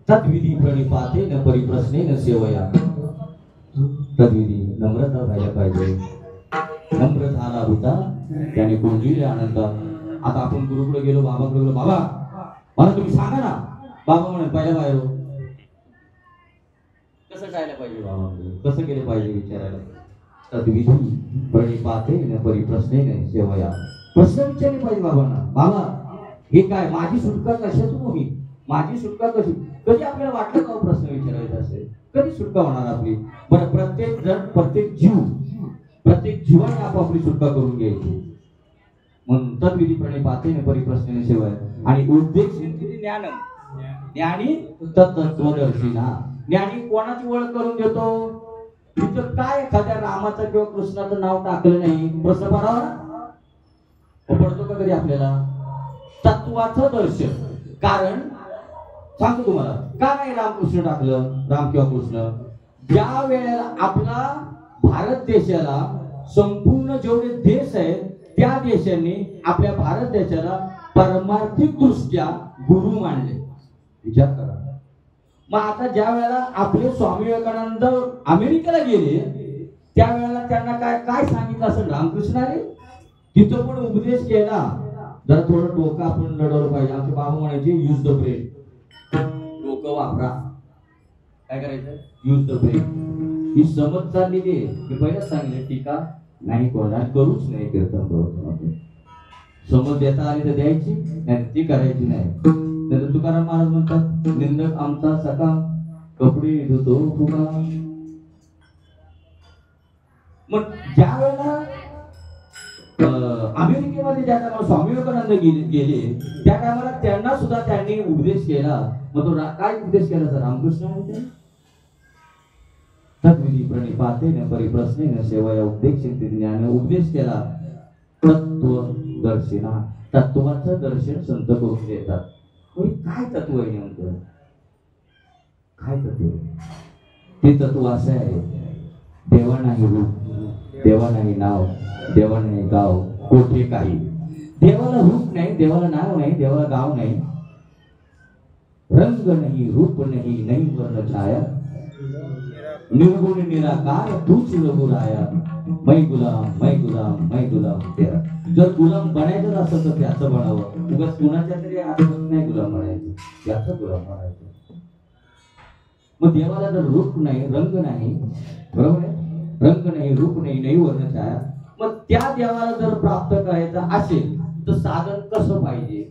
तद्विधी प्रणिपाते न परिप्रश्ने न सेवया. तद्विधी नम्रता व्हायला पाहिजे. नम्र झाला होता त्याने गुंजिले आनंदात. आता आपण गुरुकडे गेलो, बाबाकडे गेलो, बाबा मला तुम्ही सांगा ना. बाबा म्हणे पहिल्या बाहेर कसं जायला पाहिजे, बाबा कसं केलं पाहिजे विचारायला. तद्विधी प्रणिपाते न परिप्रश्ने न सेवया. प्रश्न विचारले पाहिजे बाबांना. बाबा हे काय, माझी सुटका कशातून होईल, माझी सुटका कशी. कधी आपल्याला वाटलं का प्रश्न विचारायचा असेल, कधी सुटका होणार आपली. बरं प्रत्येक जण, प्रत्येक जीवाने आपापली सुटका करून घ्यायची. म्हणून तद्विधी प्रणिपाते न परिप्रश्ने सेवया. आणि उद्देश ज्ञानम, ज्ञानी तत्त्वदर्शिना. ज्ञानी कोणाची ओळख करून देतो. तिथं काय एखाद्या रामाचं किंवा कृष्णाचं नाव टाकलं नाही, प्रश्न पडतो का कधी आपल्याला. तत्वाचं दर्शन. कारण सांगतो तुम्हाला का नाही रामकृष्ण टाकलं, राम किंवा कृष्ण. ज्या वेळेला आपला भारत देशाला संपूर्ण जेवढे देश आहेत त्या देशांनी आपल्या भारत देशाला परमार्थिक दृष्ट्या गुरु मानले. विचार करा. मग आता ज्या वेळेला आपले स्वामी विवेकानंद अमेरिकेला गेले त्यावेळेला त्यांना काय काय सांगितलं असेल रामकृष्णाने. तिथं पण उपदेश केला. जरा थोडं डोकं आपण लढवलं पाहिजे. आमचे बाबा म्हणायचे यूज द ब्रेन. डोकं वापरा. काय करायचं, यूज द ब्रेन. ही समज चाललेली आहे. मी पहिलेच सांगितलं टीका नाही कोणा करूच नाही. कीर्तन समज देता आली तर द्यायची, नाही ती करायची नाही. तर तुकाराम महाराज म्हणतात निंदक आमचा सखा कपडे धुतो फुगा. मग ज्या वेळेला अमेरिकेमध्ये ज्या टायमाला स्वामी विवेकानंद गेले त्या टायमाला त्यांना सुद्धा त्यांनी उपदेश केला. मग तो काय उपदेश केला सर, रामकृष्ण म्हणते तद्विधी प्रणिपाते न परिप्रश्ने न सेवया. उपदेश ज्ञान. उपदेश केला. तत्वदर्शिना. तत्वाचं दर्शन संत करून देतात. काय तत्व आहे नेमकं, काय तत्व. ते तत्व असं आहे, देवा नाही रूप, देवा नाही नाव, देवा नाही गाव, कोठे काही. देवाला रूप नाही, देवाला नाव नाही, देवाला गाव नाही, रंग नाही, रूप नाही, नाही वर्ण छाया, निर्गुण निराकार तूच रघुराया. मै गुलाम तेरा. जर गुलाम बनायचं असेल तर त्याचं बनावं. उगाच कुणाच्या तरी आठवत नाही गुलाम बनायचं, त्याचं गुलाम बनायचं. मग देवाला जर रूप नाही, रंग नाही, बरोबर आहे, रंग नाही, रूप नाही, नाही वर्ण छाया. मग त्या देवाला जर प्राप्त करायचं असेल तर साधन कसं पाहिजे.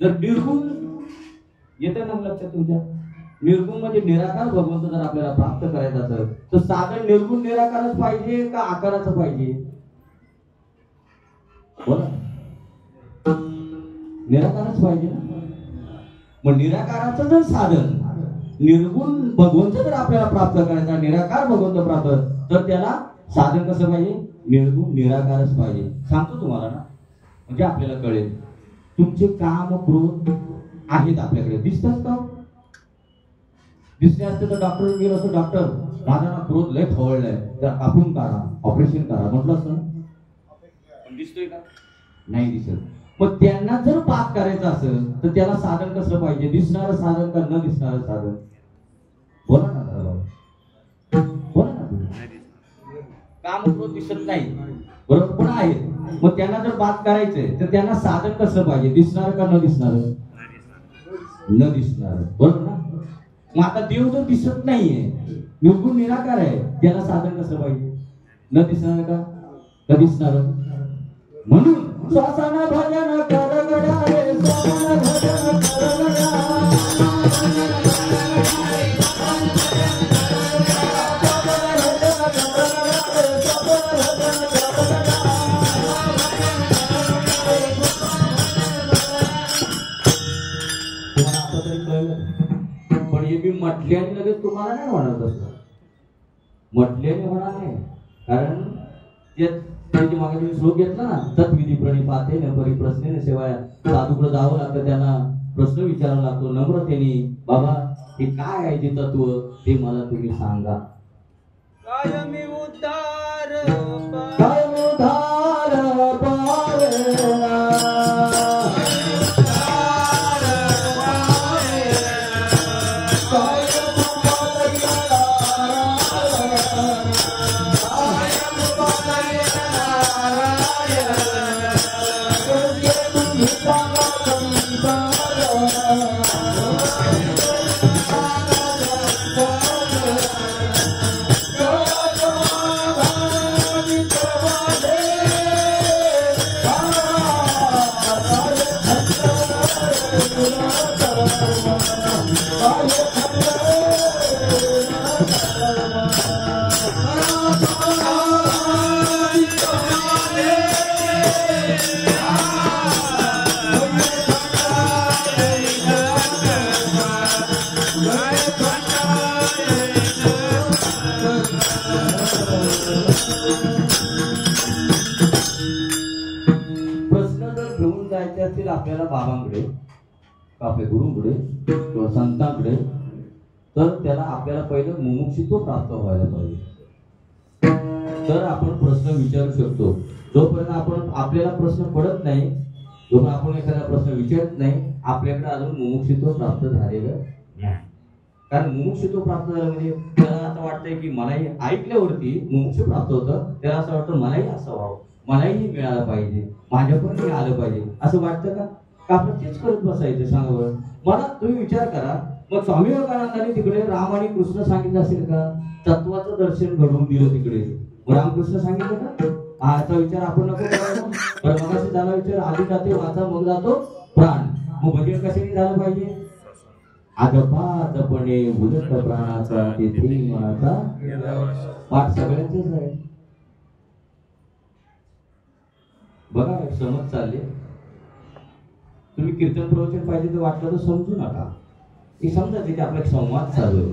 जर निर्गुण येतं ना लक्षात तुमच्या, निर्गुण म्हणजे निराकार भगवंत जर आपल्याला प्राप्त करायचा असेल तर साधन निर्गुण निराकारच पाहिजे का आकाराचं पाहिजे. बोला, निराकारच पाहिजे ना. मग निराकाराचं जर साधन निर्गुण भगवंत जर आपल्याला प्राप्त करायचा, निराकार भगवंत प्राप्त, तर त्याला साधन कसं पाहिजे, निर्गुण निराकारच पाहिजे. सांगतो तुम्हाला ना, म्हणजे आपल्याला कळेल. तुमचे काम क्रोध आहेत आपल्याकडे, दिसतात का. दिसले असते तर डॉक्टर गेलो असतो, डॉक्टर माझा ना क्रोध लय खवळलाय, तर कापून काढा, ऑपरेशन करा म्हटलं असतं. पण दिसतोय का, नाही दिसत. मग त्यांना जर पाप करायचं असेल तर त्याला साधन कसं पाहिजे, दिसणारं साधन का न दिसणारं साधन. बोला ना, बोला ना. काम क्रोध दिसत नाही, बरोबर, पण आहे. मग त्यांना जर पाप करायचंय तर त्यांना साधन कसं पाहिजे, दिसणारं का न दिसणारं. न दिसणारं, बरोबर ना. मग आता देव जर दिसत नाहीये, निर्गुण निराकार आहे, त्याला साधन कसं पाहिजे, न दिसणार का दिसणार. म्हणून श्वासन भजन कर गड्या रे, श्वासन भजन कर गड्या. पण हे मी म्हटल्याने लगेच तुम्हाला नाही म्हणत असत, म्हटल्याने होणार नाही. कारण त्याची मागे तुम्ही श्लोक घेतला ना, तद्विधी प्रणिपाते न परिप्रश्ने न सेवया. साधूकडे जावं लागतं, त्यांना प्रश्न विचारावा लागतो नम्रतेने. बाबा हे काय आहे ते तत्व, ते मला तुम्ही सांगा. कायमी उद्धार पावेना. असतील आपल्याला बाबांकडे, आपल्या गुरुकडे किंवा संतांकडे, तर त्याला आपल्याला पहिलं मुमुक्षुत्व प्राप्त व्हायला पाहिजे. तर आपण प्रश्न विचारू शकतो. जोपर्यंत आपण आपल्याला प्रश्न पडत नाही, जोपर्यंत आपण एखादा प्रश्न विचारत नाही, आपल्याकडे अजून मुमुक्षुत्व प्राप्त झालेलं नाही. कारण मुमुक्षुत्व प्राप्त झालं म्हणजे त्याला असं वाटतंय की मलाही ऐकल्यावरती मुमुक्ष प्राप्त होतं, त्याला असं वाटतं मलाही असं व्हावं, मलाही मिळालं पाहिजे, माझ्यापर्यंत आलं पाहिजे, असं वाटतं का? आपण तेच करत बसायचं? सांगा बरं. मला तुम्ही विचार करा, मग स्वामी विवेकानंदांनी तिकडे राम आणि कृष्ण सांगितलं असेल का? तत्वाचं दर्शन घडवून दिलं तिकडे. रामकृष्ण सांगितलं का? आजचा विचार आपण नको करायला. पण मगाशी झाला विचार, आधी जाते वाचा मग जातो प्राण. मग भजन कशाने झालं पाहिजे? आदपादपणे उलट प्राणाचा तेथे मनाचा पाठ सगळ्यांचेच आहे. बघा एक समज चालले. तुम्ही कीर्तन प्रवचन पाहिजे तर वाटलं तर समजू नका. हे समजा तिथे आपला एक संवाद चालू आहे.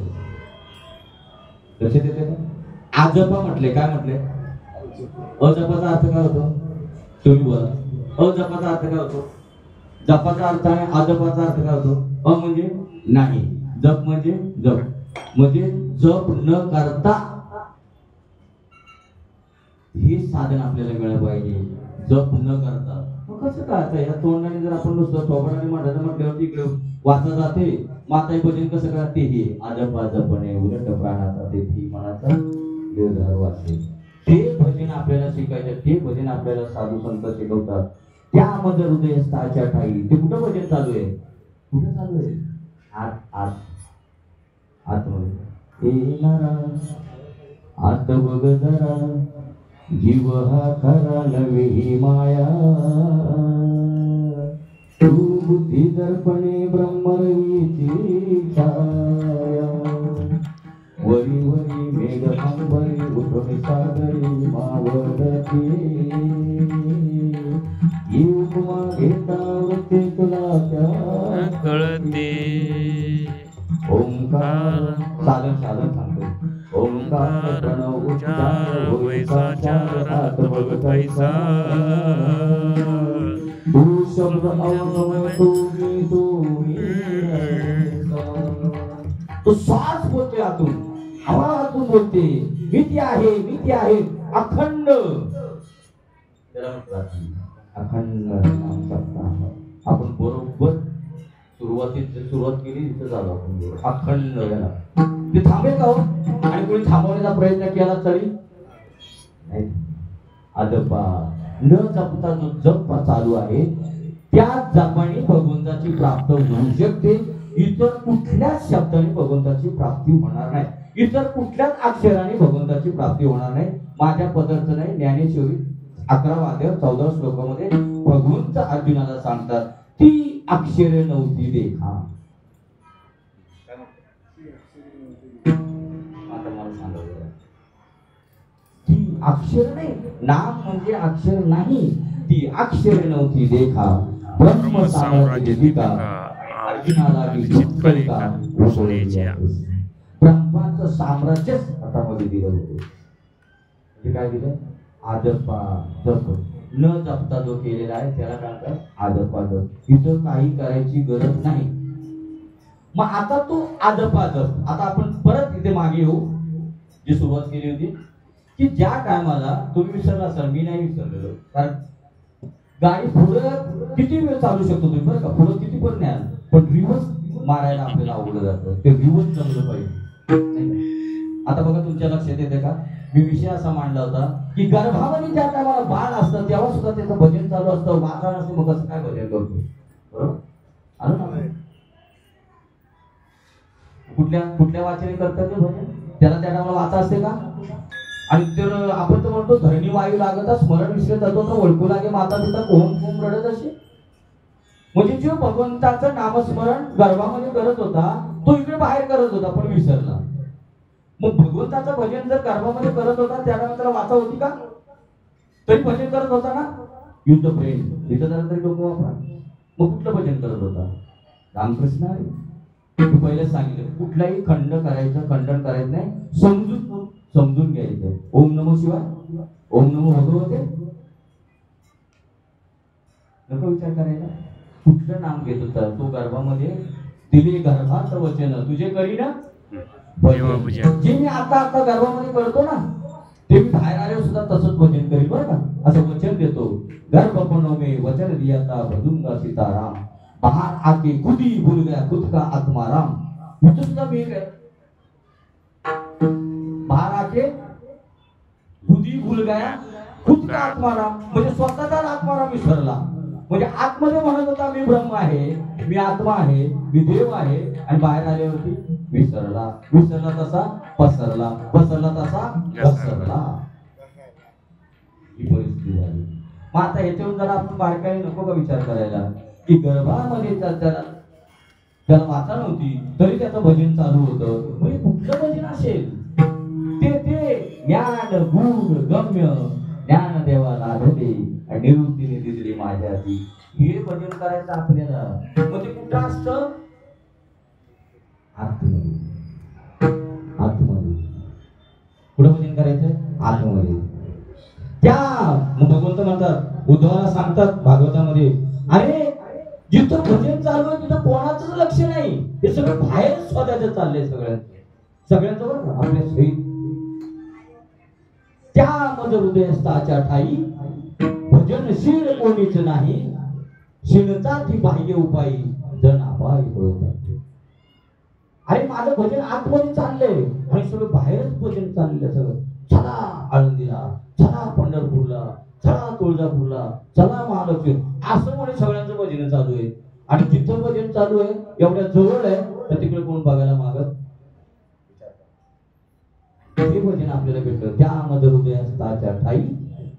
लक्षात येते का? आजपा म्हटले, काय म्हटले? अजपाचा अर्थ काय होतो? तुम्ही बोला. अजपाचा अर्थ काय होतो? जपाचा अर्थ आहे. आजपाचा अर्थ काय होतो? अ म्हणजे नाही, जप म्हणजे जप, म्हणजे जप न करता हे साधन आपल्याला मिळालं पाहिजे. जप न करता मग कसं काय? आता या तोंडाने जर आपण नुसतं थोबडाने म्हणायचं म्हटल्यावरती इकडे वाचा जाते. माता भजन कसं करते? हे आजपाजपणे उलट प्राणाचा तेथी मनाचा देवधार वाचे. ते भजन आपल्याला शिकायचं. ते भजन आपल्याला साधू संत शिकवतात. त्यामध्ये हृदय स्थाच्या ठाई. ते कुठं भजन चालू आहे? कुठं चालू आहे? आत आत आतमध्ये. हे नारा आत बघ जरा, जीव हा खरा नव्हे ही माया. तू बुद्धी दर्पणे ब्रह्मरवीची छाया. वरी वरी मेघ अंबरी उठून सागरी मावळते. ही उपमा घेता वरते तुला त्या कळते. ओंकार साधन साधन सांगतो. ओंकार प्रणव उच्चार होय साचार हात बघ कैसा. तू शब्द अवनव तुम्ही तुम्ही. तो श्वास बोलतोय आतून, हवा आतून बोलते. भीती आहे, भीती आहे अखंड. त्याला म्हणतात अखंड नाम सप्ताह. आपण बरोबर सुरुवात केली तिथं झालो आपण अखंड याला. ते थांबेल का हो? आणि कोणी थांबवण्याचा प्रयत्न केला तरी नाही. आदपा न जपता जो जप चालू आहे, त्या जपाने भगवंताची प्राप्त होऊ शकते. इतर कुठल्याच शब्दाने भगवंताची प्राप्ती होणार नाही. इतर कुठल्याच अक्षराने भगवंताची प्राप्ती होणार नाही. माझ्या पदार्थ नाही. ज्ञानेश्वरी 11 अध्याय 14 श्लोकामध्ये भगवंत अर्जुनाला सांगतात, ती अक्षरे नव्हती देखा. आता मला सांगा, ती अक्षर नाही. नाम म्हणजे अक्षर नाही. ती अक्षर नव्हती देखा. ब्रह्म साम्राज्य दिका अर्जुनाला ब्रह्माचं साम्राज्यच हातामध्ये दिलं होतं. म्हणजे काय दिलं? आदपा जप. न जपता जो केलेला आहे त्याला काय म्हणतात? आदपा जप. इथं काही करायची गरज नाही. मग आता तो आदपा जप. आता आपण परत इथे मागे येऊ, जी सुरुवात केली होती की ज्या टायमाला तुम्ही विसरला असाल, मी नाही विसरलेलो. कारण गाडी पुढं किती वेळ चालू शकतो तुम्ही, बरं का, पुढं किती पण न्याल, पण रिवर्स मारायला आपल्याला अवघड जातं. ते रिवर्स जमलं पाहिजे. आता बघा तुमच्या लक्षात येते का? मी विषय असा मांडला होता की गर्भामध्ये ज्या टायमाला बाळ असतं तेव्हा सुद्धा त्याचं भजन चालू असतं, वाचन असतं. मग कसं काय भजन करतो? बरोबर आलं ना? कुठल्या वाचने करतात ते भजन? त्याला त्या टायमाला वाचा असते का? आणि तर आपण तर म्हणतो धरणी वायू लागता स्मरण विसरत जातो तर ओळखू लागे माता पिता कोण कोण रडत असे. म्हणजे जो भगवंताचं नामस्मरण गर्भामध्ये करत होता तो इकडे बाहेर करत होता पण विसरला. मग भगवंताचं भजन जर गर्भामध्ये करत होता त्याला त्याला वाचा होती का? तरी भजन करत होता ना. युद्ध प्रेम इथं जरा तरी लोक वापरा. मग कुठलं भजन करत होता? रामकृष्ण आहे. पहिलेच सांगितलं कुठलाही खंडन करायचं नाही. समजून घ्यायचं. ओम नमो शिवाय, ओम नमो भगवते, नको विचार करायला. कुठलं नाम घेत होता तो गर्भामध्ये दिले गर्भात वचन तुझे करी ना देवपूजन. जे मी आता गर्भामध्ये करतो ना ते मी बाहेर आले सुद्धा तसंच वचन करील बरं का असं वचन देतो. गर्भपणो में वचन दिया था भजूंगा सीताराम बाहर आके खुद ही भूल गया खुद का आत्माराम. इथं सुद्धा मी बाहर आके खुद ही भूल गया खुद का आत्माराम म्हणजे स्वतःचाच आत्माराम विसरला. म्हणजे आतमध्ये म्हणत होता मी ब्रह्म आहे मी आत्मा आहे मी देव आहे आणि बाहेर आल्यावरती विसरला तसा पसरला तसा घसरला. ही परिस्थिती झाली. मग आता ह्याच्यावर जरा आपण बारकाईने नको का विचार करायला की गर्भामध्ये त्याला वाचा नव्हती तरी त्याचं भजन चालू होतं. म्हणजे कुठलं भजन असेल ते ज्ञान गुण गम्य ज्ञान देवा लाभते आणि निवृत्तीने दिली माझ्या हाती. हे भजन करायचं आपल्याला. मग ते कुठं असतं आतमध्ये कुठं भजन करायचं आतमध्ये. त्या भगवंत म्हणतात उद्धवाला सांगतात भागवतामध्ये अरे जिथं भजन चालू आहे तिथं कोणाचंच लक्ष नाही. हे सगळं बाहेर स्वतःच चाललंय सगळ्यांचं बरं आपल्या सहित. त्या मज हृदयस्थाच्या ठाई भजनशील कोणीच नाही शीलता ती बाह्य उपायी जण अपाय होतात. अरे माझं भजन आतमध्ये चाललंय आणि सगळं बाहेरच भजन चाललंय. सगळं चला आळंदीला चला पंढरपूरला चला तुळजापूरला चला महालक्ष्मी असं म्हणे सगळ्यांचं भजन चालू आहे. आणि जिथं भजन चालू आहे एवढ्या जवळ आहे तर तिकडे कोण बघायला मागत. हे भजन आपल्याला भेटलं त्या मध हृदयाच्या ठाई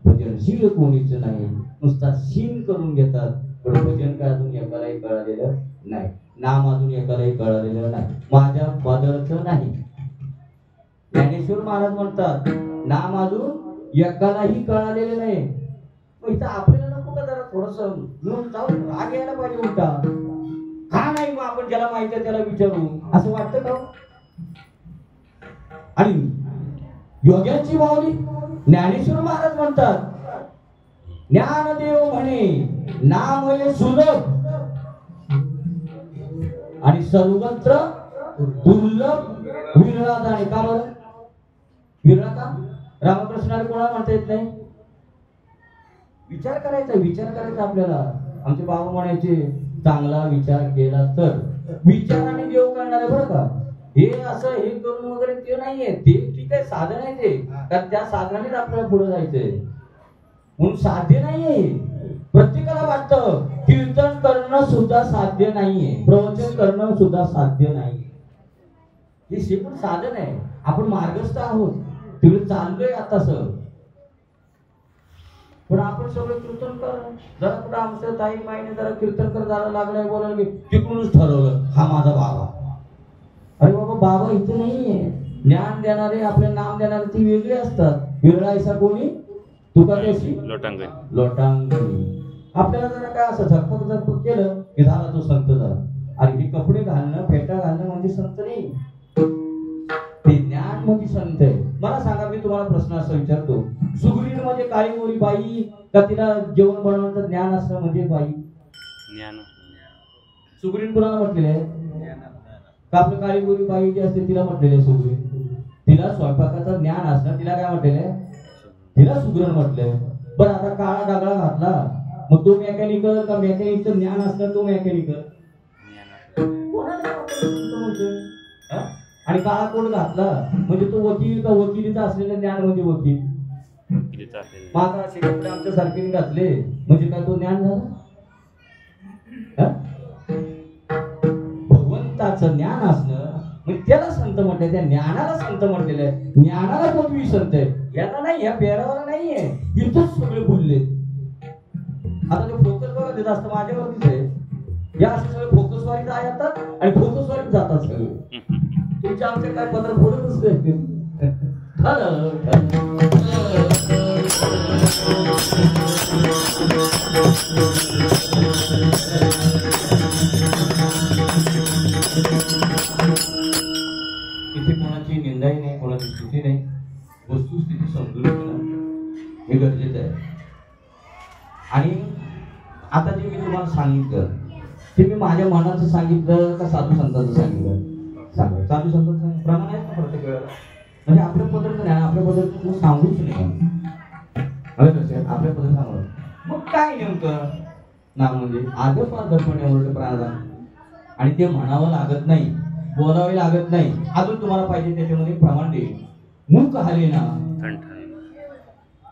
भजनशील कोणीच नाही. नुसता शीन करून घेतात पण भजन काय अजून एकालाही कळालेलं नाही. नाम अजून एकालाही कळालेलं नाही. माझ्या बदलचं नाही. ज्ञानेश्वर महाराज म्हणतात नाम अजून एकालाही कळालेलं नाही. मग इथं आपल्याला नको का जरा थोडस जाऊन राग यायला पाहिजे उलटा का नाही. मग आपण ज्याला माहिती आहे त्याला विचारू असं वाटतं का. आणि योग्याची माऊली ज्ञानेश्वर महाराज म्हणतात ज्ञानदेव म्हणे नाम हे सुलभ आणि सर्वत्र दुर्लभ विरळा जाणे. का बरं विरळा का. रामकृष्णाला कोणाला म्हणता येत नाही. विचार करायचा आपल्याला. आमचे बाबा म्हणायचे चांगला विचार केला तर विचाराने देव करणार आहे बरं का. हे असं हे करून वगैरे ते नाहीये. ते ठीक आहे साधन आहे ते कारण त्या साधनानेच आपल्याला पुढे जायचंय म्हणून साध्य नाहीये. प्रत्येकाला वाटतं कीर्तन करणं सुद्धा साध्य नाहीये प्रवचन करणं सुद्धा साध्य नाहीये. हे पण साधन आहे. आपण मार्गस्थ आहोत तिकडे चाललोय आता सर. पण आपण सगळं कीर्तन कर जरा कुठं आमचं ताई माईने जरा कीर्तन कर जरा लागलाय बोलायला मी तिकडूनच ठरवलं हा माझा बाबा. अरे बाबा बाबा इथे नाहीये. ज्ञान देणारे आपले नाम देणारे ती वेगळी असतात. विरळायचा कोणी तुका त्याशी लोटांगणी. आपल्याला जरा काय असं झकपक केलं की झाला तो संत झाला. आणि हे कपडे घालणं फेटा घालणं म्हणजे संत नाही. ते ज्ञान म्हणजे संत आहे. मला सांगा मी तुम्हाला प्रश्न असा विचारतो सुगरीण म्हणजे काळी गोरी बाई का तिला जेवण बनवण्याचं ज्ञान असणं म्हणजे बाई. सुगरीण कुणाला म्हटलेलं आहे का आपलं काळी गोरी बाई जी असते तिला म्हटलेलं आहे सुगरीण. तिला स्वयंपाकाचं ज्ञान असणं तिला काय म्हटलेलं आहे तिला सुगरण म्हटलंय. बरं आता काळा डागळा घातला मग तो मेकॅनिकल का मेकॅनिकचं ज्ञान असणं तो मेकॅनिकल. आणि काळा कोट घातला म्हणजे तो वकील का वकिलीचा असलेलं ज्ञान म्हणजे वकील. माझा कपडे आमच्या सारखीने घातले म्हणजे काय तो ज्ञान झालं. भगवंताचं ज्ञान असणं म्हणजे त्याला संत म्हटलंय. त्या ज्ञानाला संत म्हटलेलं आहे. ज्ञानाला कोणी संत आहे याला नाही या पेरावाला नाहीये. इथंच सगळे बोलले. आता ते फोकस बघा ते जास्त माझ्यावरतीच आहे. या असे सगळे फोकसवारीत येतात आणि फोकसवारीत जातात सगळे. तुमच्या आमच्या काय पत्र फोडतच नाही. इथे कोणाची निंदाही नाही कोणाची स्तुती नाही. वस्तुस्थिती समजून घेणं हे गरजेचं आहे. आणि आता जे मी तुम्हाला सांगितलं ते मी माझ्या मनाचं सांगितलं का साधू संतांचं सांगितलं? सांगा. साधू संतांचं प्रमाण आहे का प्रत्येक वेळेला? म्हणजे आपल्या पद्धतीने नाही, आपल्या पद्धतीने सांगूच नाही. आपल्या पद्धतीने सांगू. मग काय नेमकं नाम म्हणजे आदरपणे ओरडे प्राणदान, आणि ते म्हणावं लागत नाही, बोलावे लागत नाही. अजून तुम्हाला पाहिजे त्याच्यामध्ये प्रमाण देईल. मुख हाले ना,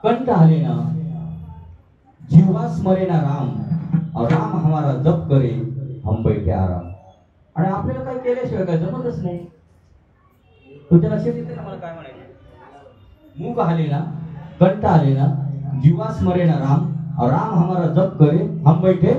कंठ हाले ना, जीवा स्मरे ना राम, और राम हमारा जप करे हम बैठे आराम. आणि आपल्याला काय केल्याशिवाय काय जमतच नाही. तुमच्या लक्षात येते ना मला काय म्हणायचं? मुख हाले ना, कंठ हाले ना, जीवा स्मरे ना राम, और राम हमारा जप करे हम बैठे